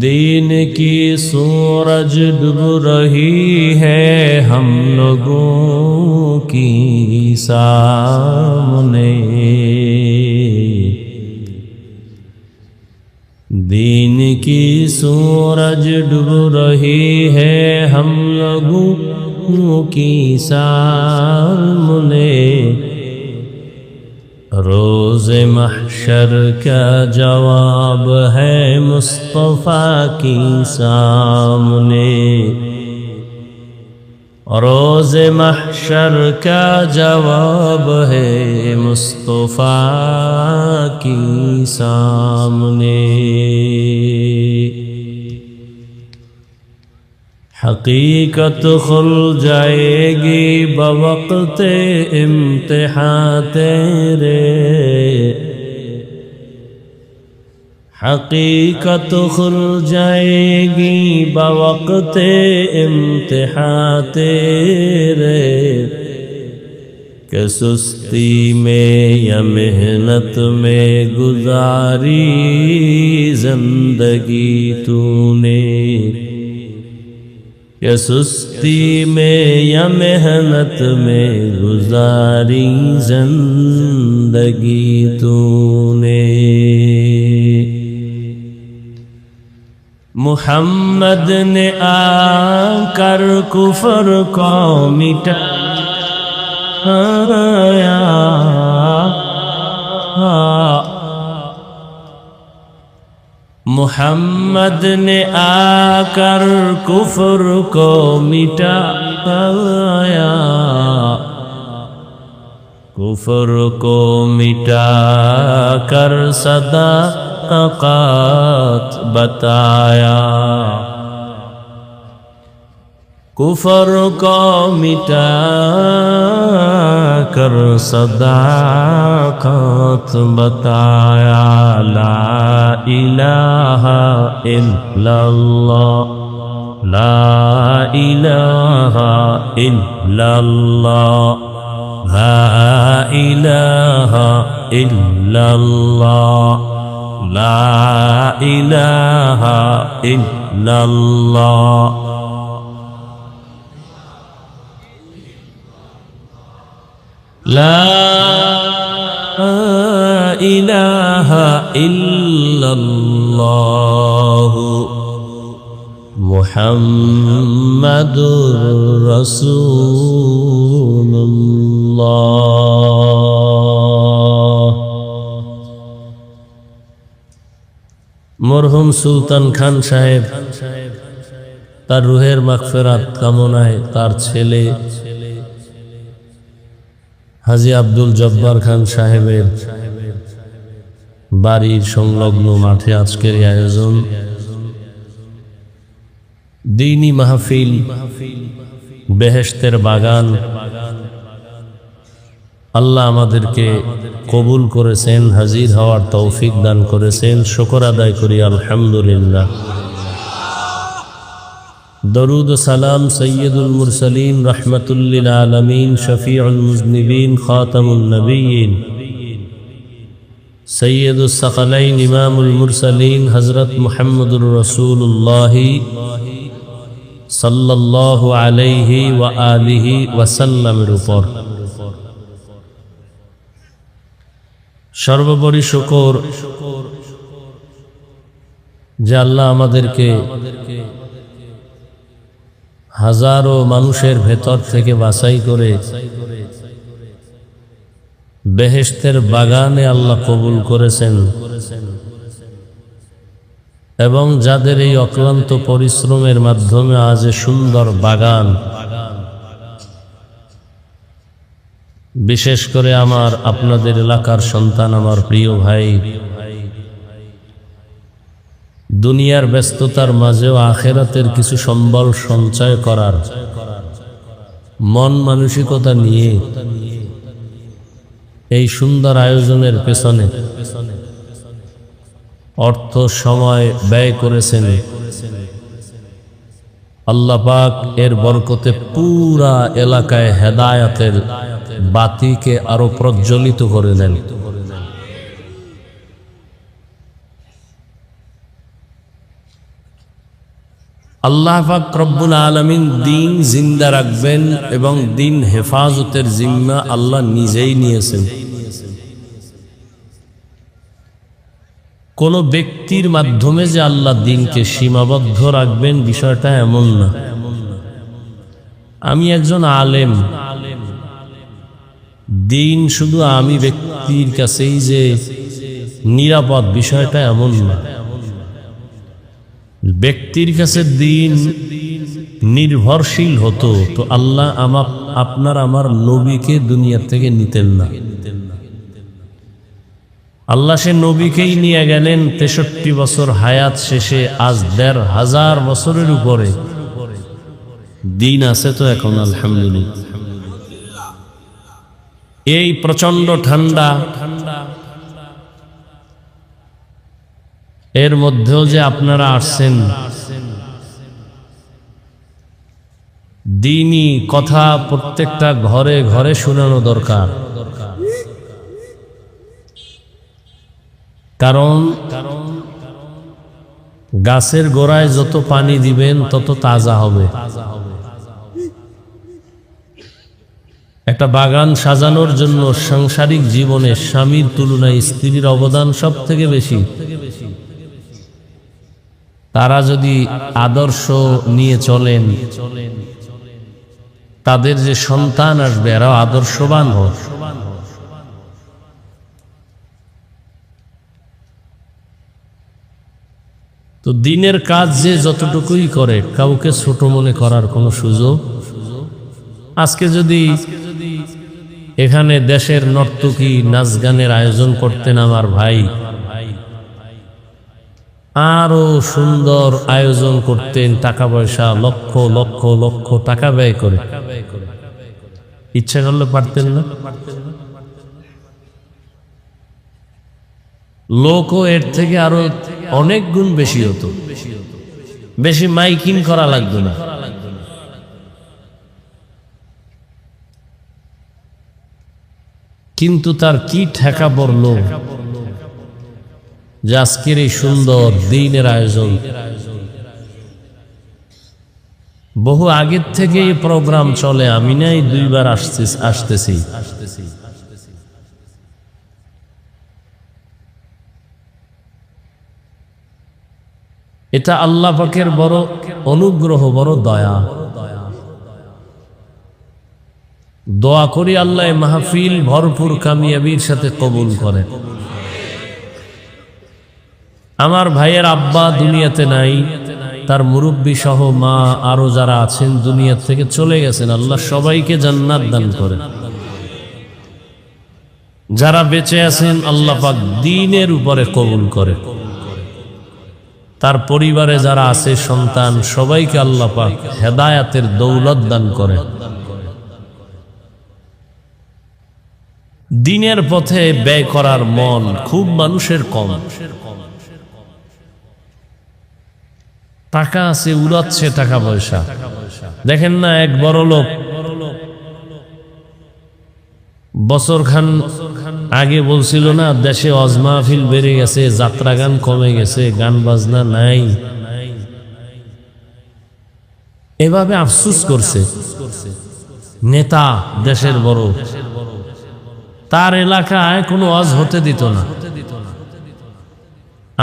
दिन की सूरज डूब रही है हम लोगों की सामने, दिन की सूरज डूब रही है हम लोगों की सामने, रोज़ महशर का जवाब है मुस्तफ़ा की सामने, रोज़ महशर का जवाब है मुस्तफ़ा की सामने। हकीकत खुल जाएगी बवक्त इम्तिहां तेरे, हकीकत खुल जाएगी बवक्त इम्तिहां तेरे, कि सुस्ती में या मेहनत में गुजारी जिंदगी तूने, या सुस्ती में या मेहनत में गुजारी जिंदगी तूने। मुहम्मद ने आकर कुफर को मिटाया, मुहम्मद ने आकर कुफर को मिटाया, कुफर को मिटा कर सदाक़त बताया, कुफर को मिटा कर सदाक़त बताया। ला इलाहा इल्लल्लाह, ला इलाहा इल्लल्लाह, ला इलाहा इल्लल्लाह, ला इलाहा इल्लल्लाह। ला इलाहा इल्लल्लाह मुहम्मदुर रसूलुल्लाह। মরহুম সুলতান খান সাহেব তার রুহের মাগফিরাত কামনায় তার ছেলে হাজী আব্দুল জব্বার খান সাহেবের বাড়ির সংলগ্ন মাঠে আজকের আয়োজন। দ্বীনি মাহফিল, বেহেশতের বাগান। আল্লাহ আমাদেরকে কবুল করেছেন, হাজির হওয়ার তৌফিক দান করেছেন। শুকর আদায় করি আলহামদুলিল্লাহ। দরুদ ও সালাম সৈয়দুল মুরসালিন রহমাতুল লিল আলামিন শফিউল মুজনিবিন খাতামুন নবিয়্যিন সৈয়দুস সাকালাইন ইমামুল মুরসালিন হযরত মুহাম্মদুর রাসূলুল্লাহ সাল্লাল্লাহু আলাইহি ওয়া আলিহি ওয়াসাল্লামের উপর সর্বোপরি শুকর যে আল্লাহ আমাদেরকে হাজারো মানুষের ভেতর থেকে বাছাই করে বেহেশতের বাগানে আল্লাহ কবুল করেছেন এবং যাদের এই অক্লান্ত পরিশ্রমের মাধ্যমে আজ সুন্দর বাগান, বিশেষ করে আমার আপনাদের এলাকার সন্তান, আমার প্রিয় ভাই, দুনিয়ার ব্যস্ততার মাঝেও আখিরাতের কিছু সম্বল সঞ্চয় করার মন মানসিকতা নিয়ে এই সুন্দর আয়োজনের পেছনে অর্থ সময় ব্যয় করেছেন। আল্লাহ পাক এর বরকতে পুরা এলাকায় হেদায়েতের বাতিকে আরো প্রজ্বলিত করে দেন। আল্লাহ পাক রব্বুল আলামিন দিন জিন্দা রাখবেন এবং দিন হেফাজতের জিম্মা আল্লাহ নিজেই নিয়েছেন। কোন ব্যক্তির মাধ্যমে যে আল্লাহ দিনকে সীমাবদ্ধ রাখবেন বিষয়টা এমন না। আমি একজন আলেম, দিন শুধু আমি ব্যক্তির কাছেই যে নিরাপদ বিষয়টা এমন না। ব্যক্তির কাছে দিন নির্ভরশীল হতো তো আল্লাহ আপনার আমার নবীকে দুনিয়া থেকে নিতেন না। আল্লাহ সে নবীকেই নিয়ে গেলেন ৬৩ বছর হায়াত শেষে। আজ ১৫০০ বছরের উপরে দিন আছে তো এখন আলহামদুলিল্লাহ। এই প্রচন্ড ঠান্ডা, এর মধ্যেও যে আপনারা আসছেন, দ্বীনি কথা প্রত্যেকটা ঘরে ঘরে শোনানো দরকার। কারণ গাছের গোড়ায় যত পানি দিবেন তত তাজা হবে। একটা বাগান সাজানোর জন্য সাংসারিক জীবনে স্বামীর তুলনায় স্ত্রীর অবদান সব থেকে বেশি। তারা যদি আদর্শ নিয়ে চলেন, তাদের যে সন্তান আসবে এরাও আদর্শবান হোক। তো দিনের কাজ যে যতটুকুই করে কাউকে ছোট মনে করার কোনো সুযোগ। আজকে যদি এখানে দেশের নর্তকী নাচ গানের আয়োজন করতেন আমার ভাই, আরো সুন্দর আয়োজন করতেন, টাকা পয়সা লক্ষ লক্ষ লক্ষ টাকা ব্যয় করে, ইচ্ছা করলে পারতেন না? লোকও এর থেকে আরো অনেক গুণ বেশি হতো, বেশি মাইকিং করা লাগতো না। কিন্তু তার কি ঠেকা পড়ল যে আজকের এই সুন্দর দিনের আয়োজন। বহু আগের থেকে এই প্রোগ্রাম চলে, আমি নাই 2 বার আসতেছি। এটা আল্লাহ পাকের বড় অনুগ্রহ, বড় দয়া। দোয়া করি আল্লাহ মাহফিল ভরপুর কামিয়াবির সাথে কবুল করে। আমার ভাইয়ের আব্বা দুনিয়াতে নাই, তার মুরব্বী সহ মা আরো যারা আছেন দুনিয়া থেকে চলে গেছেন। আল্লাহ সবাইকে জান্নাত দান করে। যারা বেঁচে আছেন আল্লাহ পাক দ্বীনের উপরে কবুল করে। তার পরিবারে যারা আছে সন্তান, সবাইকে আল্লাহ পাক হেদায়াতের দৌলত দান করে। দ্বীনের পথে ব্যয় করার মন খুব মানুষের কম। টাকা আছে, উড়াচ্ছে টাকা পয়সা। দেখেন না, এক বড় লোক বছরখান আগে বলছিল না, দেশে ওয়াজ মাহফিল বেড়ে গেছে, যাত্রা গান কমে গেছে, গান বাজনা নাই। এভাবে আফসোস করছে নেতা, দেশের বড়। তার এলাকায় কোনো ওয়াজ হতে দিত না।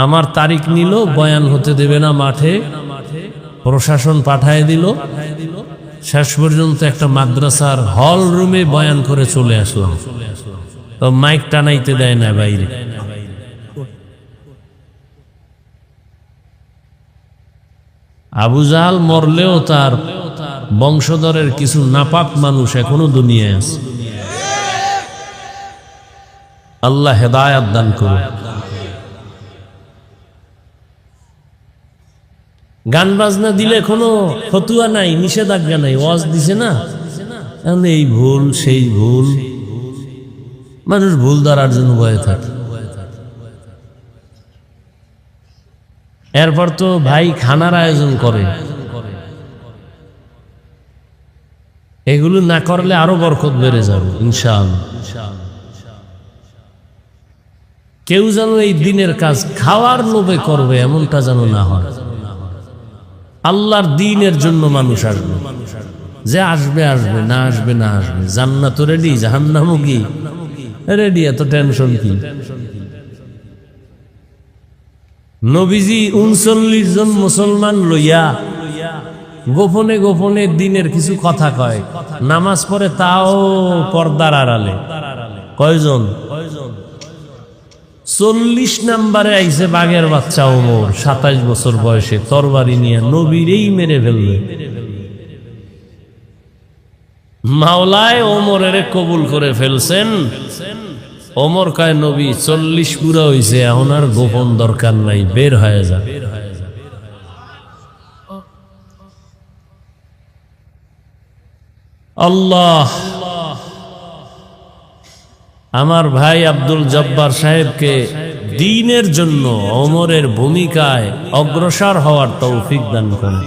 আমার তারিখ নিল, বয়ান হতে দেবে না মাঠে, প্রশাসন পাঠায় দিল। শেষ পর্যন্ত একটা মাদ্রাসার হল রুমে বয়ান করে চলে আসলাম। তো মাইক টানাইতে দেয় না বাইরে। আবু জাহাল মরলেও তার বংশধরের কিছু নাপাক মানুষ এখনো দুনিয়ায় আছে। আল্লাহ হেদায়াত দান করুন। গান বাজনা দিলে কোনো ফতুয়া নাই, নিষেধাজ্ঞা নাই, ওয়াজ দিছে না, এই ভুল সেই ভুল, মানুষ ভুল ধরার জন্য ভয়ে থাকে। এরপর তো ভাই খানার আয়োজন করে, এগুলো না করলে আরো বরকত বেড়ে যাবে ইনশাআল্লাহ। কেউ যেন এই দিনের কাজ খাওয়ার লোভে করবে এমনটা যেন না হয়। আল্লাহর দ্বীনের জন্য মানুষ আসবে, যে আসবে আসবে, না আসবে না আসবে। জান্নাত রেডি, জাহান্নামও কি রেডি, এত টেনশন কি? নবীজি 39 জন মুসলমান লইয়া গোপনে গোপনে দিনের কিছু কথা কয়, নামাজ পড়ে, তাও পর্দার আড়ালে। কয়জন? 40 নম্বরে আইছে বাঘের বাচ্চা ওমর, 27 বছর বয়সে, তরবারি নিয়ে নবীরেই মেরে ফেলবে। মাওলায় ওমরের কবুল করে ফেলছেন। ওমর কয়, নবী 40 পুরা হইছে, এখন আর গোপন দরকার নাই, বের হয়ে যা। আল্লাহ আমার ভাই আব্দুল জব্বার সাহেবকে দ্বীনের জন্য ওমরের ভূমিকায় অগ্রসর হওয়ার তৌফিক দান করেন।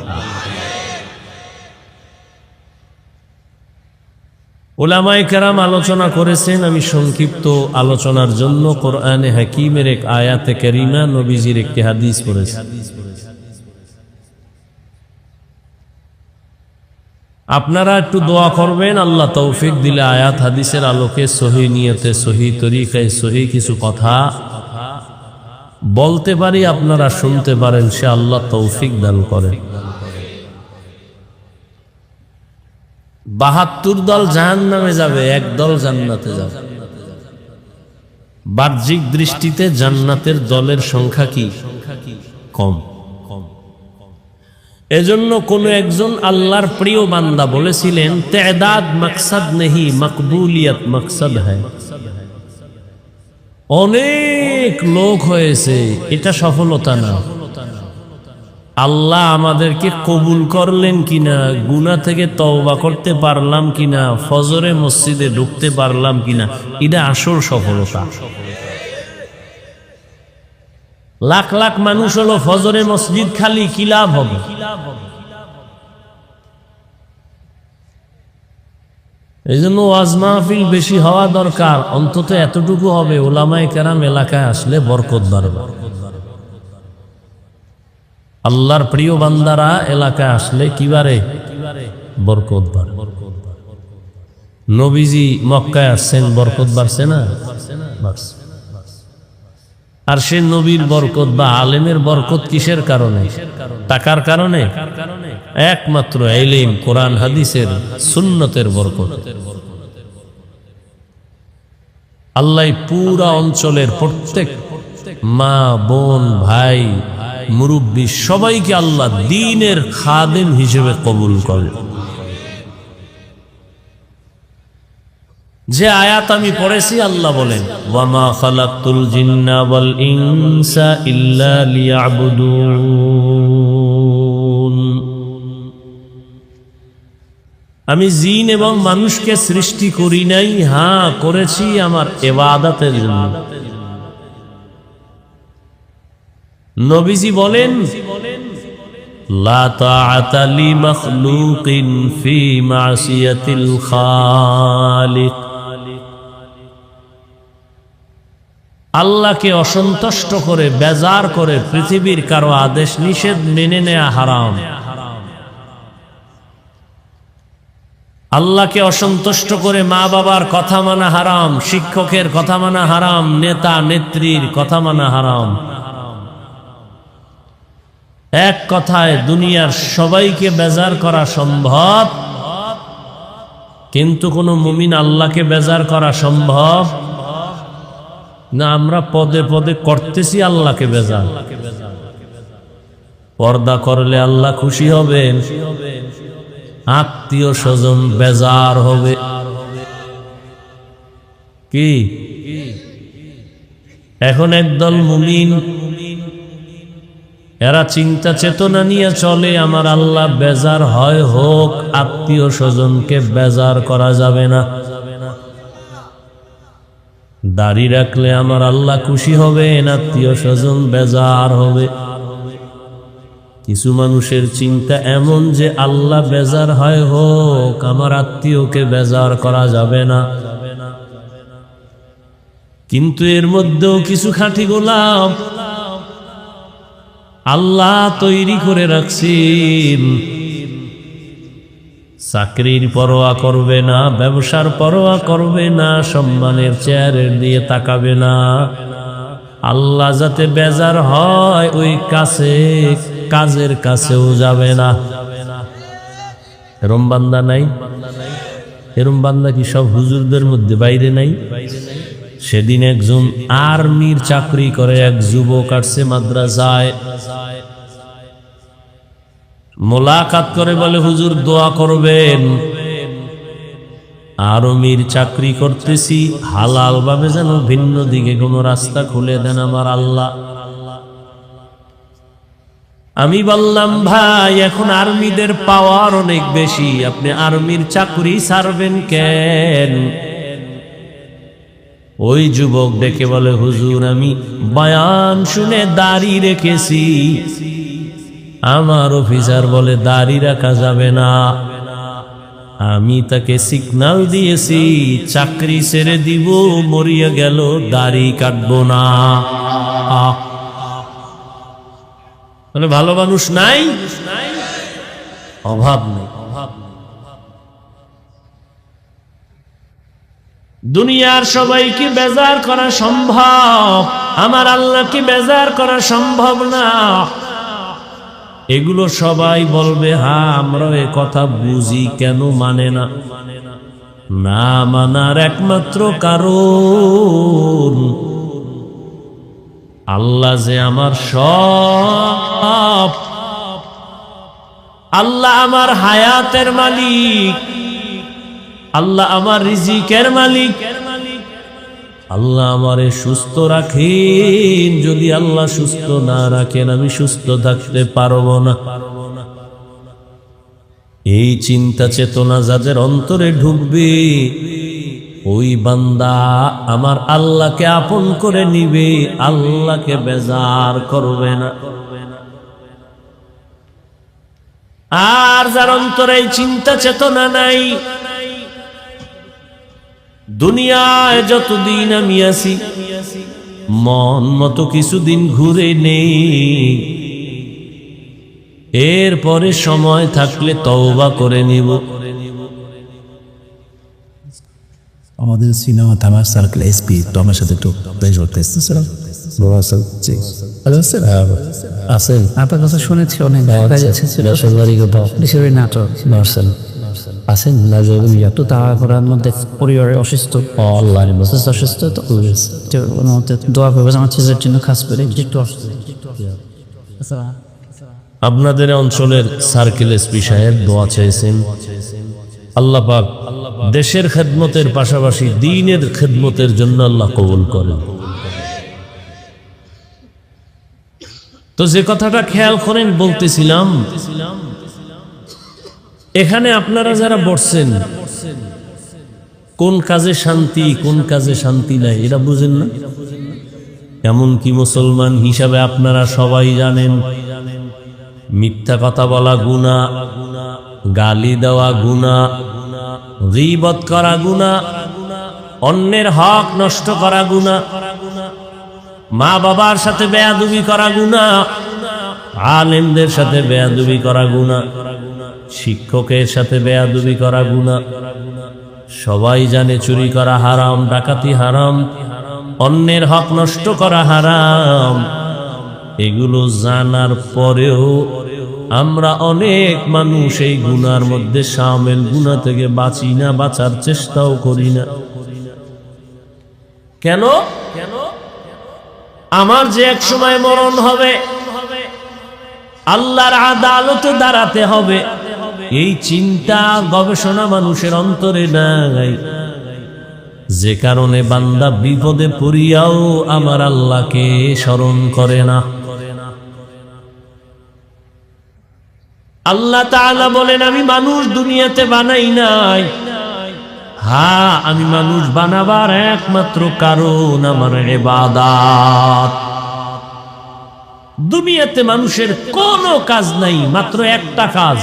উলামায়ে কেরাম আলোচনা করেছেন, আমি সংক্ষিপ্ত আলোচনার জন্য কোরআনে হাকিমের এক আয়াতে কারিমা, নবীজির একটি হাদিস পড়েছি। আপনারা একটু দোয়া করবেন, আল্লাহ তৌফিক দিলে আয়াত হাদিসের আলোকে সহি নিয়তে, সহি তরিকায়, সহি কিছু কথা বলতে পারি, আপনারা শুনতে পারেন, সে আল্লাহ তৌফিক দান করেন। ৭২ দল জাহান্নামে যাবে, এক দল জান্নাতে যাবে। বাহ্যিক দৃষ্টিতে জান্নাতের দলের সংখ্যা কি? কম। এজন্য কোন একজন আল্লাহর প্রিয় বান্দা বলেছিলেন, তেদাদ মকসদ নেহি, মকবুলিয়ত মকসদ হ্যায়। অনেক লোক হয়েছে, এটা সফলতা না। আল্লাহ আমাদেরকে কবুল করলেন কিনা, গুনাহ থেকে তওবা করতে পারলাম কিনা, ফজরে মসজিদে ঢুকতে পারলাম কিনা, এটা আসল সফলতা। লাখ লাখ মানুষ হলো, ফজরে মসজিদ খালি, কি লাভ হবে? এই জন্য ওয়াজ মাহফিল বেশি হওয়া দরকার, অন্তত এতটুকু হবে, উলামায়ে কেরাম এলাকায় আসলে বরকত বাড়বে। আল্লাহর প্রিয় বান্দারা এলাকায় আসলে কি বাড়ে? বরকত বাড়ে। নবীজি মক্কায় আসছেন, বরকত বাড়ছে না? বাড়ছে। আর সে নবীর বরকত বা আলেমের বরকত কিসের কারণে? টাকার কারণে? একমাত্র ইলম, কোরআন হাদিসের, সুন্নতের বরকত। আল্লাহ পুরা অঞ্চলের প্রত্যেক মা, বোন, ভাই, মুরব্বী সবাইকে আল্লাহ দ্বীনের খাদেম হিসেবে কবুল করে। যে আয়াত আমি পড়েছি, আল্লাহ বলেন, ওয়ামা খালাকতুল জিন্না ওয়াল ইনসা ইল্লা লিয়াবুদুন। আমি জিন এবং মানুষকে সৃষ্টি করি নাই, হ্যাঁ করেছি আমার ইবাদতের জন্য। নবীজি বলেন, লা তাআতা লি মাখলুকিন ফি মাসিয়াতিল খালিক। আল্লাহকে অসন্তুষ্ট করে, বেজার করে পৃথিবীর কারো আদেশ নিষেধ মেনে নেওয়া হারাম। আল্লাহকে অসন্তুষ্ট করে মা বাবার কথা মানা হারাম, শিক্ষকের কথা মানা হারাম, নেতা নেত্রীর কথা মানা হারাম। এক কথায় দুনিয়ার সবাইকে বেজার করা সম্ভব, কিন্তু কোন মুমিন আল্লাহকে বেজার করা সম্ভব না। আমরা পদে পদে করতেছি আল্লাহকে বেজার। পর্দা করলে আল্লাহ খুশি হবেন, আত্মীয় স্বজন বেজার হবে। কি এখন একদল মুমিন, এরা চিন্তা চেতনা নিয়ে চলে, আমার আল্লাহ বেজার হয় হোক, আত্মীয় স্বজনকে বেজার করা যাবে না। দাড়ি রাখলে আমার আল্লাহ খুশি হবেন, আত্মীয় স্বজন বেজার হবে। কিছু মানুষের চিন্তা এমন যে আল্লাহ বেজার হয় হোক, আমার আত্মীয়কে বেজার করা যাবে না। কিন্তু এর মধ্যেও কিছু খাঁটি গোলাম আল্লাহ তৈরি করে রাখছেন, চাকরির পরোয়া করবে না, ব্যবসার পরোয়া করবে না, সম্মানের চেয়ারের দিয়ে তাকাবে না। আল্লাহ যাতে বেজার হয়, ওই কাজের কাছেও যাবে না। এরম বান্দা নাই? এরম বান্দা কি সব হুজুরদের মধ্যে বাইরে নাই? সেদিন একজন আর্মির চাকরি করে এক যুবক আসছে মাদ্রাসায়, মোলাকাত করে বলে, হুজুর দোয়া করবেন, আর্মির চাকরি করতেছি, হালাল ভাবে যেন ভিন্ন দিকে কোনো রাস্তা খুলে দেন আমার আল্লাহ। আমি বললাম, ভাই এখন আর্মিদের পাওয়ার অনেক বেশি, আপনি আর্মির চাকরি ছাড়বেন কেন? ওই যুবক ডেকে বলে, হুজুর আমি বয়ান শুনে দাড়ি রেখেছি, আমার অফিসার বলে দাড়ি রাখা যাবে না। আমি তাকে সিগন্যাল দিয়েছি চাকরি ছেড়ে দিব, মরিয়া গেল, দাড়ি কাটবো না। মানে ভালো মানুষ নাই, অভাব নেই। দুনিয়ার সবাইকে বেজার করা সম্ভব, আমার আল্লাহকে বেজার করা সম্ভব না। এগুলো সবাই বলবে, হ্যাঁ আমরা এ কথা বুঝি, কেন মানে না? না মানার একমাত্র কারণ আল্লাহ যে আমার সব, আল্লাহ আমার হায়াতের মালিক, আল্লাহ আমার রিজিকের মালিক, আল্লাহ আমারে সুস্থ রাখেন। যদি আল্লাহ সুস্থ না রাখেন আমি সুস্থ থাকতে পারবো না। এই চিন্তা চেতনা যাদের অন্তরে ঢুকবে, ওই বান্দা আমার আল্লাহকে আপন করে নিবে, আল্লাহকে বেজার করবে না। আর যার অন্তরে এই চিন্তা চেতনা নাই, দুনিয়ায় যতদিন আমি আছি মন মতো কিছুদিন ঘুরে নেই, এরপরে সময় থাকলে তওবা করে নিব। আমাদের সিনেমা থামার সার্কেল এসপি তো আমার সাথে একটু প্লেজার করতেছেন স্যার। হ্যালো স্যার, আছেন? আপনার কথা শুনেছি অনেক দেশের নাটক মার্সেল আছেন একটু তাড়াহুড়ার মধ্যে পরিবারের অসুস্থ, অসুস্থ তো দোয়া করবে আমার ছেলের জন্য, খাস করে একটু অসুস্থ। আপনাদের অঞ্চলের সার্কেল এসপি সাহেব দোয়া চাইছেন, আল্লাহ পাক দেশের খেদমতের পাশাপাশি দ্বীনের খেদমতের জন্য আল্লাহ কবুল করেন। তো যে কথাটা খেয়াল করেন বলতেছিলাম, এখানে আপনারা যারা বসছেন কোন কাজে শান্তি কোন কাজে শান্তি নাই এটা বুঝেন না? এমনকি মুসলমান হিসাবে আপনারা সবাই জানেন মিথ্যা কথা বলা গুনাহ, গালি দেওয়া গুনাহ, গীবত করা গুনাহ, অন্যের হক নষ্ট করা গুনাহ, মা বাবার সাথে বেয়াদবি করা গুনাহ, আলেমদের সাথে বেয়াদবি করা গুনাহ, শিক্ষকের সাথে বেয়াদবি করা গুনাহ। সবাই জানে চুরি করা হারাম, ডাকাতি হারাম, অন্যের হক নষ্ট করা হারাম। এগুলো জানার পরেও আমরা অনেক মানুষ এই গুনার মধ্যে শামিল, গুনাহ থেকে বাঁচি না, বাঁচার চেষ্টাও করি না। কেন? আমার যে এক সময় মরণ হবে, আল্লাহর আদালতে দাঁড়াতে হবে, এই চিন্তা গবেষণা মানুষের অন্তরে নাই, যে কারণে বান্দা বিপদে পড়িয়াও আমার আল্লাহকে স্মরণ করে না। আল্লাহ তাআলা বলেন, আমি মানুষ দুনিয়াতে বানাই নাই। হ্যাঁ, আমি মানুষ বানাবার একমাত্র কারণ আমার ইবাদত। দুনিয়াতে মানুষের কোনো কাজ নাই, মাত্র একটা কাজ,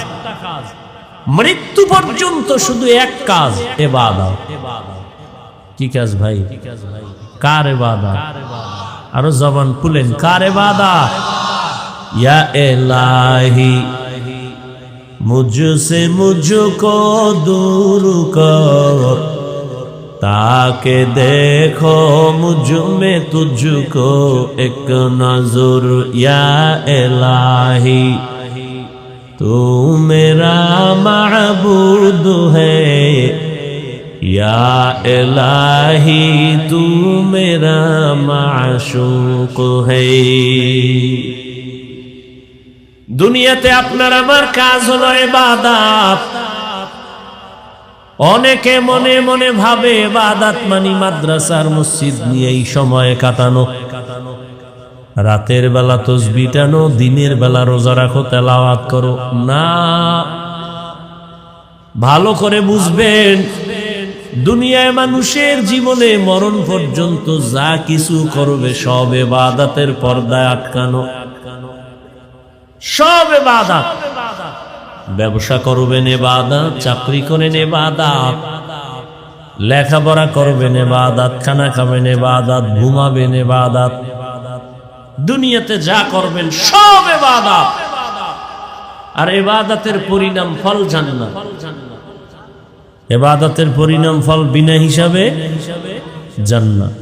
মৃত্যু পর্যন্ত শুধু এক কাজ, ইবাদত। কি কাজ ভাই? কার ইবাদত? আরো জবান খুলেন, কার ইবাদত? ইয়া ইলাহি मुझसे मुझको दूर कर, ताके देखो मुझ में तुझको एक नजर, या इलाही तू मेरा माबूद है, या इलाही तू मेरा माशूक है। দুনিয়াতে আপনার আমার কাজ হলো ইবাদত। অনেকে মনে মনে ভাবে ইবাদত মানে মাদ্রাসার মসজিদ নিয়ে এই সময় কাটানো, রাতের বেলা তাসবিহ টানো, দিনের বেলা রোজা রাখো, তেলাওয়াত করো। না, ভালো করে বুঝবেন, দুনিয়ায় মানুষের জীবনে মরণ পর্যন্ত যা কিছু করবে সব ইবাদতের পর্দায় আটকানো, সব ইবাদত। ব্যবসা করবেন ইবাদত, চাকরি করেন ইবাদত, লেখাপড়া করবেন ইবাদত, খানা খাবেন ইবাদত, ঘুমাবেন ইবাদত, দুনিয়াতে যা করবেন সব ইবাদত। আর ইবাদতের পরিণাম ফল জান্নাত। ইবাদতের পরিণাম ফল বিনা হিসাবে জান্নাত।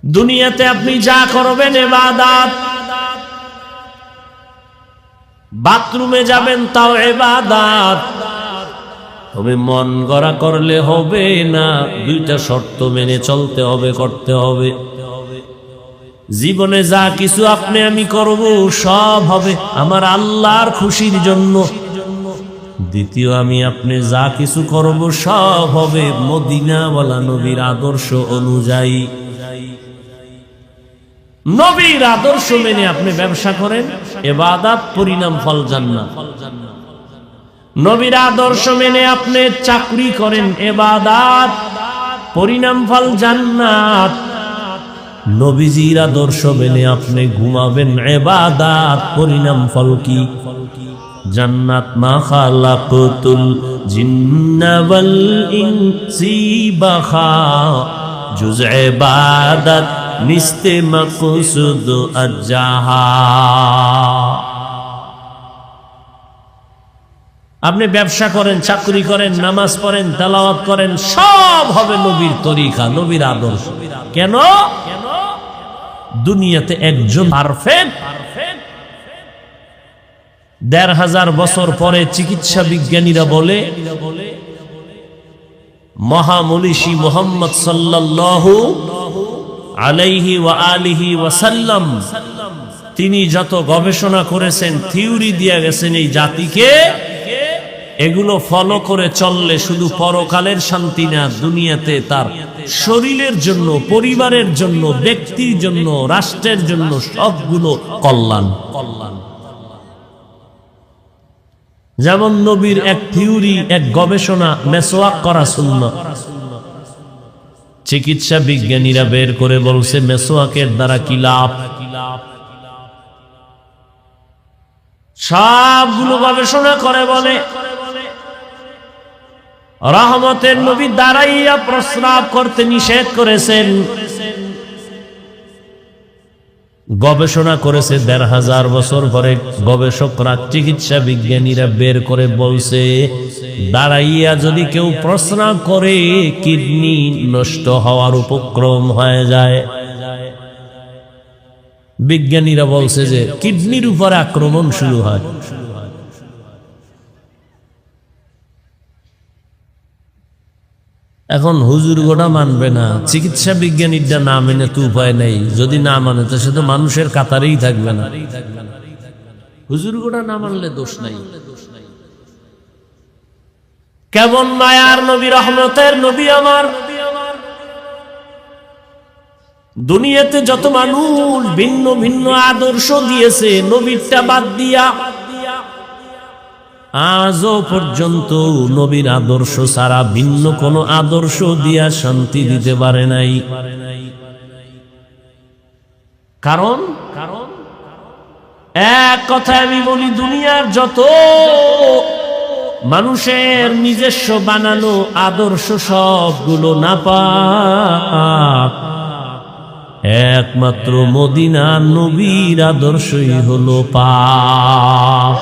দুনিয়াতে আপনি যা করবেন ইবাদত, বাথরুমে যাবেন তাও ইবাদত, তবে মন গড়া করলে হবে না, দুইটা শর্ত মেনে চলতে হবে, করতে হবে। জীবনে যা কিছু আপনি আমি করব সব হবে আমার আল্লাহর খুশির জন্য। দ্বিতীয়, আমি আপনি যা কিছু করব সব হবে মদিনাওয়ালা নবীর আদর্শ অনুযায়ী। নবীর আদর্শ মেনে আপনি ব্যবসা করেন, ইবাদত, পরিণাম ফল জান্নাত। নবীর আদর্শ মেনে আপনি চাকরি করেন, ইবাদত, পরিণাম ফল জান্নাত। নবীজির আদর্শ মেনে আপনি ঘুমাবেন, ইবাদত, পরিণাম ফল কি? জান্নাত। মা খালাকতুল জিন্না ওয়াল ইনসি বাখা, জুজ ইবাদত নিস্তে মাকসুদ আজাহা। আপনি ব্যবসা করেন, চাকরি করেন, নামাজ পড়েন, তেলাওয়াত করেন, সব হবে নবীর তরিকা, নবীর আদর্শ। কেন? দুনিয়াতে একজন পারফেক্ট, ১৫০০ বছর পরে চিকিৎসা বিজ্ঞানীরা বলে মহামনীষী মুহাম্মদ সাল্লাল্লাহু আলাইহি ওয়া আলিহি ওয়াসাল্লাম তিনি যত গবেষণা করেছেন, থিওরি দিয়ে গেছেন এই জাতিকে, এগুলো ফলো করে চললে শুধু পরকালের শান্তি না, দুনিয়াতে তার শরীরের জন্য, পরিবারের জন্য, ব্যক্তির জন্য, রাষ্ট্রের জন্য সবগুলো কল্যাণ। যেমন নবীর এক থিওরি, এক গবেষণা, মেসওয়াক করা সুন্নাত। চিকিৎসা বিজ্ঞানীরা বের করে বলছে মেসওয়াকের দ্বারা কি লাভ। সবগুলো গবেষণা করে বলে রহমতের নবী দাঁড়াইয়া প্রস্রাব করতে নিষেধ করেছেন। গবেষণা করেছে ১৫০০ বছর পরে গবেষকরা, চিকিৎসা বিজ্ঞানীরা বের করে বলছে দাঁড়াইয়া যদি কেউ প্রস্রাব করে কিডনি নষ্ট হওয়ার উপক্রম হয়ে যায়। বিজ্ঞানীরা বলছে যে কিডনির উপরে আক্রমণ শুরু হয়। এখন হুজুর গোটা মানবে না, চিকিৎসা বিজ্ঞানীরা না মেনে তো উপায় নেই, যদি না মানে তো সে তো মানুষের কাতারেই থাকবে না। হুজুর গোটা না মানলে দোষ নাই। কেমন মায়ার নবী, রহমতের নবী আমার। দুনিয়াতে যত মানুষ ভিন্ন ভিন্ন আদর্শ দিয়েছে, নবীরটা বাদ দিয়া আজও পর্যন্ত নবীর আদর্শ ছাড়া ভিন্ন কোন আদর্শ দিয়া শান্তি দিতে পারে নাই। কারণ এক কথায় আমি বলি, দুনিয়ার যত মানুষের নিজস্ব বানানো আদর্শ সবগুলো নাপাক, একমাত্র মদিনা নবীর আদর্শই হলো পাক।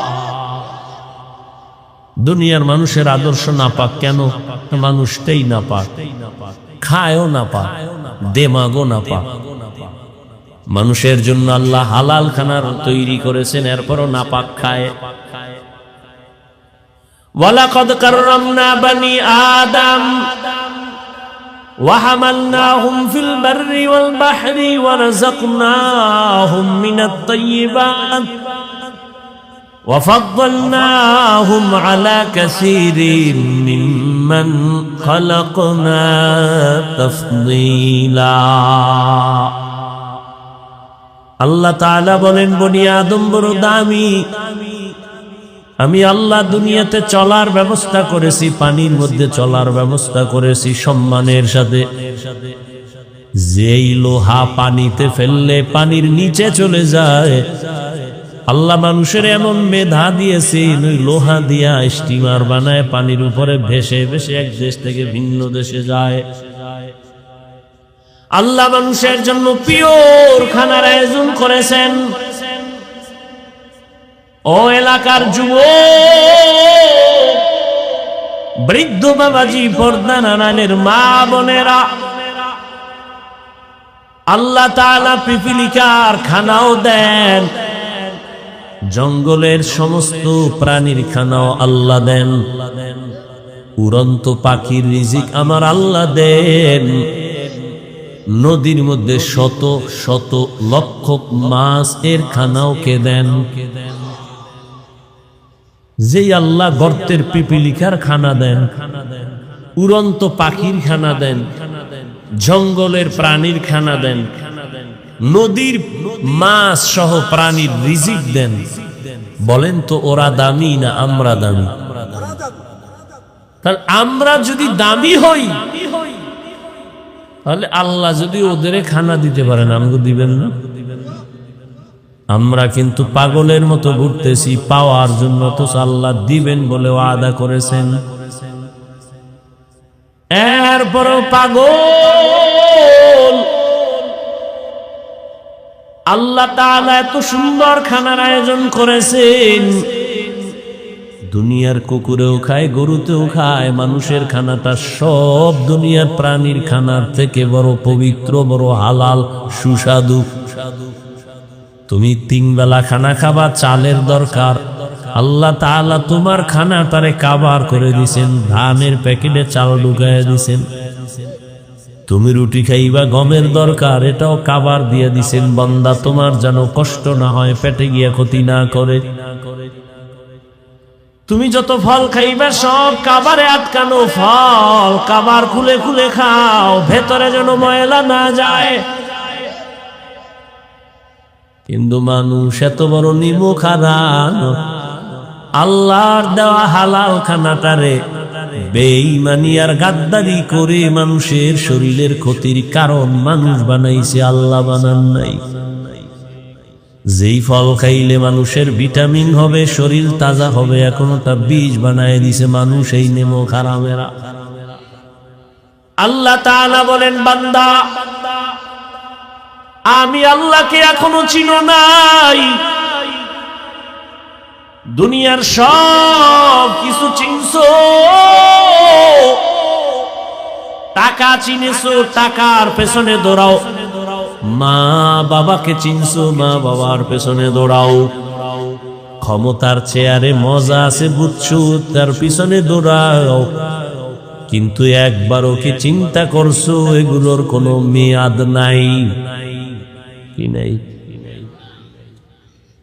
দুনিয়ার মানুষের আদর্শ নাপাক কেন? মানুষটাই নাপাক, খায়ও নাপাক, দেমাগও নাপাক। মানুষের জন্য আল্লাহ হালাল খানার তৈরি করেছেন, এরপরও নাপাক খায়। ওয়ালাকাদ কাররামনা বানি আদম ওয়া হামালনাহুম ফিল বাররি ওয়াল বাহরি ওয়া রাযাকনাহুম মিনাত তাইয়্যিবাত وفضلناهم على كثير ممن خلقنا تفضيلا। আল্লাহ তাআলা বলেন, বনি আদম বড় দামি। আমি আল্লাহ দুনিয়াতে চলার ব্যবস্থা করেছি, পানির মধ্যে চলার ব্যবস্থা করেছি সম্মানের সাথে। যেই লোহা পানিতে ফেললে পানির নিচে চলে যায়, আল্লাহ মানুষের এমন মেধা দিয়েছেন, ওই লোহা দিয়া স্টিমার বানায় পানির উপরে ভেসে ভেসে এক দেশ থেকে ভিন্ন দেশে যায়। আল্লাহ মানুষের জন্য পিওর খানার আয়োজন করেছেন। ও এলাকার যুবক, বৃদ্ধ বাবাজি, পর্দা নানানের মা বোনেরা, আল্লাহ তাআলা পিপিলিকার খানাও দেন, জঙ্গলের সমস্ত প্রাণীর খানাও আল্লাহ দেন, উড়ন্ত পাখির রিজিক আমার আল্লাহ দেন, নদীর মধ্যে শত শত লক্ষ মাছ এর খানাও কে দেন। যেই আল্লাহ গর্তের পিপিলিকার খানা দেন, উড়ন্ত পাখির খানা দেন, জঙ্গলের প্রাণীর খানা দেন, নদীর মাছ সহ প্রাণীর রিজিক দেন, বলেন তো ওরা দামি না আমরা দামি? তাহলে আমরা যদি দামি হই, তাহলে আল্লাহ যদি ওদের খানা দিতে পারেন, আমাকে দিবেন না? আমরা কিন্তু পাগলের মতো ঘুরতেছি পাওয়ার জন্য, তো আল্লাহ দিবেন বলে ওয়াদা করেছেন। এরপরও পাগল। আল্লাহ তাআলা এত সুন্দর খানার আয়োজন করেছেন, দুনিয়ার কুকুরেও খায়, গরুতেও খায়, মানুষের খানাটা সব দুনিয়ার প্রাণীর খানার থেকে বড় পবিত্র, বড় হালাল, সুস্বাদু। তুমি 3 বেলা খানা খাবা, চালের দরকার, আল্লাহ তাআলা তোমার খানাটারে কাবার করে দিছেন, ধানের প্যাকেটে চাল ঢুকাইয়া দিছেন। তুমি রুটি খাইবা, গমের দরকার, এটাও কাবার দিয়ে দিছেন, বান্দা তোমার যেন কষ্ট না হয়, পেটে গিয়া ক্ষতি না করে। তুমি যত ফল খাইবা সব কাবারে আটকানো ফল, কাবার খুলে খুলে খাও, ভেতরে যেন ময়লা না যায়। কিন্তু মানুষ এত বড় নিমুখ হারাম, আল্লাহর দেওয়া হালাল খানাটারে বেঈমানি আর গাদ্দারি করে মানুষের শরীরের ক্ষতির কারণ মানুষ বানাইছে, আল্লাহ বানান নাই। যেই ফল খাইলে মানুষের ভিটামিন হবে, শরীর তাজা হবে, এখন ওটা বীজ বানায় দিছে মানুষ, এই নিমুখ হারামেরা। আল্লাহ তাআলা বলেন, বান্দা আমি আল্লাহকে এখনো চিনো নাই, দুনিয়ার সব কিছু চিনছো, টাকা চিনেছো, টাকার পেছনে দৌড়াও, মা বাবাকে চিনছো, মা বাবার পেছনে দৌড়াও, ক্ষমতার চেয়ারে মজা আছে বুঝছো, তার পিছনে দৌড়াও, কিন্তু একবারও কি চিন্তা করছো এগুলোর কোনো মেয়াদ নাই? কি নাই?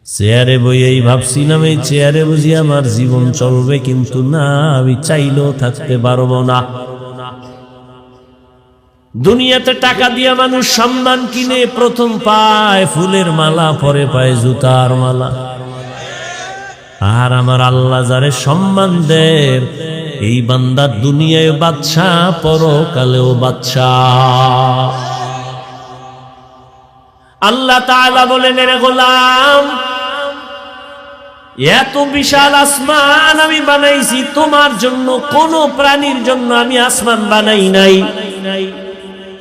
চেয়ারে বইয়েই ভাবছিলাম এই চেয়ারে বুঝি আমার জীবন চলবে, কিন্তু না, আমি চাইলেও থাকতে পারবো না। দুনিয়াতে টাকা দিয়ে মানুষ সম্মান কিনে, প্রথম পায় ফুলের মালা, পরে পায় জুতার মালা। আর আমার আল্লাহ যারে সম্মান দেন, এই বান্দা দুনিয়ায় বাদশা, পরকালেও বাদশা। আল্লাহ তাআলা বলেন, রে গোলাম, এত বিশাল আসমান আমি বানাইছি তোমার জন্য, কোন প্রাণীর জন্য আমি আসমান বানাই নাই।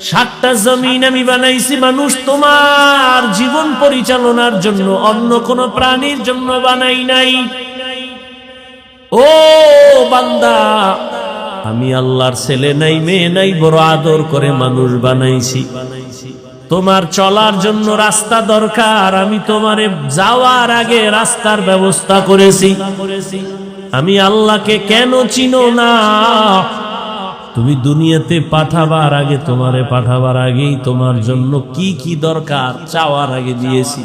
7টা জমিন আমি বানাইছি মানুষ তোমার জীবন পরিচালনার জন্য, অন্য কোন প্রাণীর জন্য বানাই নাই। ও বান্দা, আমি আল্লাহর ছেলে নাই, মেয়ে নাই, বড় আদর করে মানুষ বানাইছি। তোমার চলার জন্য রাস্তা দরকার, আমি তোমারে যাওয়ার আগে রাস্তার ব্যবস্থা করেছি। আমি আল্লাহকে কেন চিনো না? তুমি দুনিয়াতে পাঠাবার আগে, তোমারে পাঠাবার আগেই তোমার জন্য কি কি দরকার চাওয়ার আগে দিয়েছি।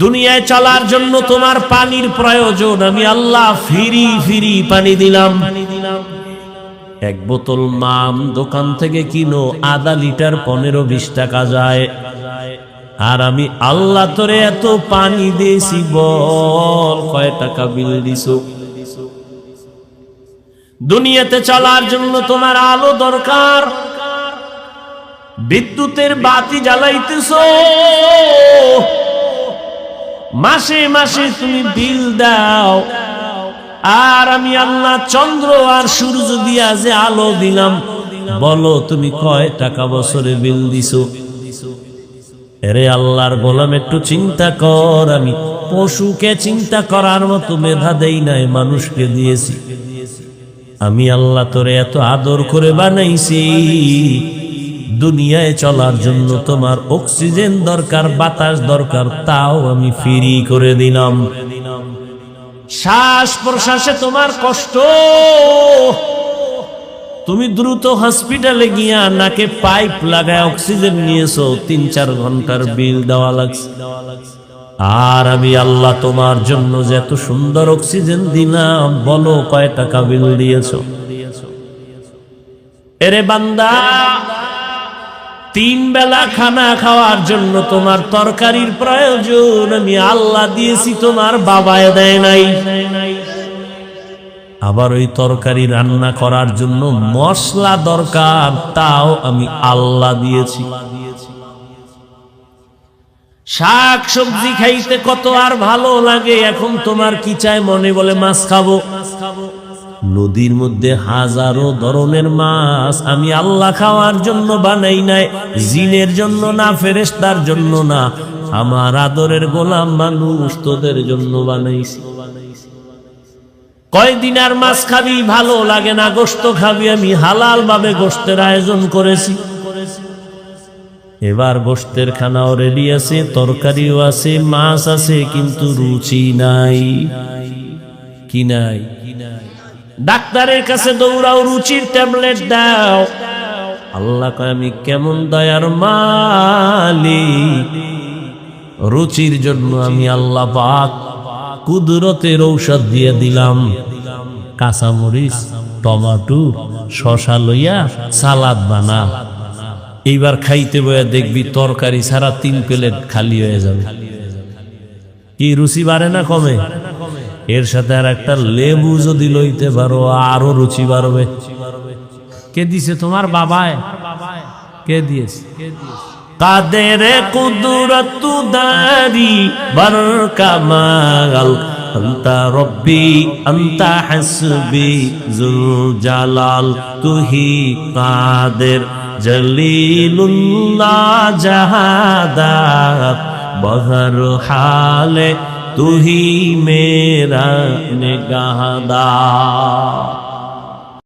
দুনিয়ায় চলার জন্য তোমার পানির প্রয়োজন, আমি আল্লাহ ফ্রি ফ্রি পানি দিলাম। 1 বোতল মাম দোকান থেকে কিনো, আধা লিটার 15-20 টাকা যায়, আর আমি আল্লাহ তোরে এত পানি দিয়েছি, বল কয় টাকা বিল দিছো? দুনিয়াতে চলার জন্য তোমার আলো দরকার, বিদ্যুতের বাতি জ্বালাইতেছো, মাসে মাসে তুমি বিল দাও, আর আমি আল্লাহ চন্দ্র আর সূর্য দিয়া যে আলো দিলাম, বলো তুমি কয় টাকা বছরে বিল দিছো? এরে আল্লাহর গোলাম, একটু চিন্তা কর। আমি পশুকে চিন্তা করার মতো মেধা দেই নাই, মানুষকে দিয়েছি। আমি আল্লাহ তোরে এত আদর করে বানাইছি, দুনিয়ায় চলার জন্য তোমার অক্সিজেন দরকার, বাতাস দরকার, তাও আমি ফ্রি করে দিলাম। শ্বাস প্রশ্বাসে তোমার কষ্ট, তুমি দ্রুত হসপিটালে গিয়া নাকে পাইপ লাগায় অক্সিজেন নিয়েছো, ৩-৪ ঘন্টার বিল দেওয়া লাগছে। আর আমি আল্লাহ তোমার জন্য যে এত সুন্দর অক্সিজেন দিলাম, বলো কয় টাকা বিল দিয়েছো? এরে বান্দা, 3 বেলা খানা খাওয়ার জন্য তোমার তরকারির প্রয়োজন, আমি আল্লাহ দিয়েছি, তোমার বাবায় দেয় নাই। আবার ওই তরকারি রান্না করার জন্য মশলা দরকার, তাও আমি আল্লাহ দিয়েছি। শাক সবজি খাইতে কত আর ভালো লাগে, এখন তোমার কি চাই? মনে বলে মাছ খাবো। নদীর মধ্যে হাজারো ধরনের মাছ আমি আল্লাহ খাওয়ার জন্য বানাই নাই, জিনের জন্য না, ফেরেশতার জন্য না, আমার আদরের গোলাম মানুষ তোদের জন্য বানাইছি। কয়দিন আর মাছ খাবি? ভালো লাগে না, গোশত খাবি? আমি হালাল ভাবে গোশতের আয়োজন করেছি। এবার গোশতের খানাও রেডি আছে, তরকারিও আছে, মাছ আছে, কিন্তু রুচি নাই। কি নাই? ডাক্তারের কাছে দৌড়াও, রুচির ট্যাবলেট দাও। আল্লাহ কয় আমি কেমন দয়ার মালিক, রুচির জন্য আমি আল্লাহ পাক কুদরতের ঔষধ দিয়ে দিলাম। কাঁচামরিচ, টমেটো, শশা লইয়া সালাদ বানা, এইবার খাইতে বইয়া দেখবি তরকারি ছাড়া 3 প্লেট খালি হয়ে যাবে। কি রুচি বাড়ে না কমে? এর সাথে আর একটা লেবু যদি লইতে পারো, আরো রুচি বাড়বে। কে দিছে? তোমার বাবায়। কে দিয়েছে? কাদের কুদরত দারি বার কামাল, আন্তা রব্বি আন্তা হাসবি যুল জালাল, তুহি কাদের জলিলুল্লাহ জাহাদাত, বহর হালে তুহি মেরা নিগাহদার।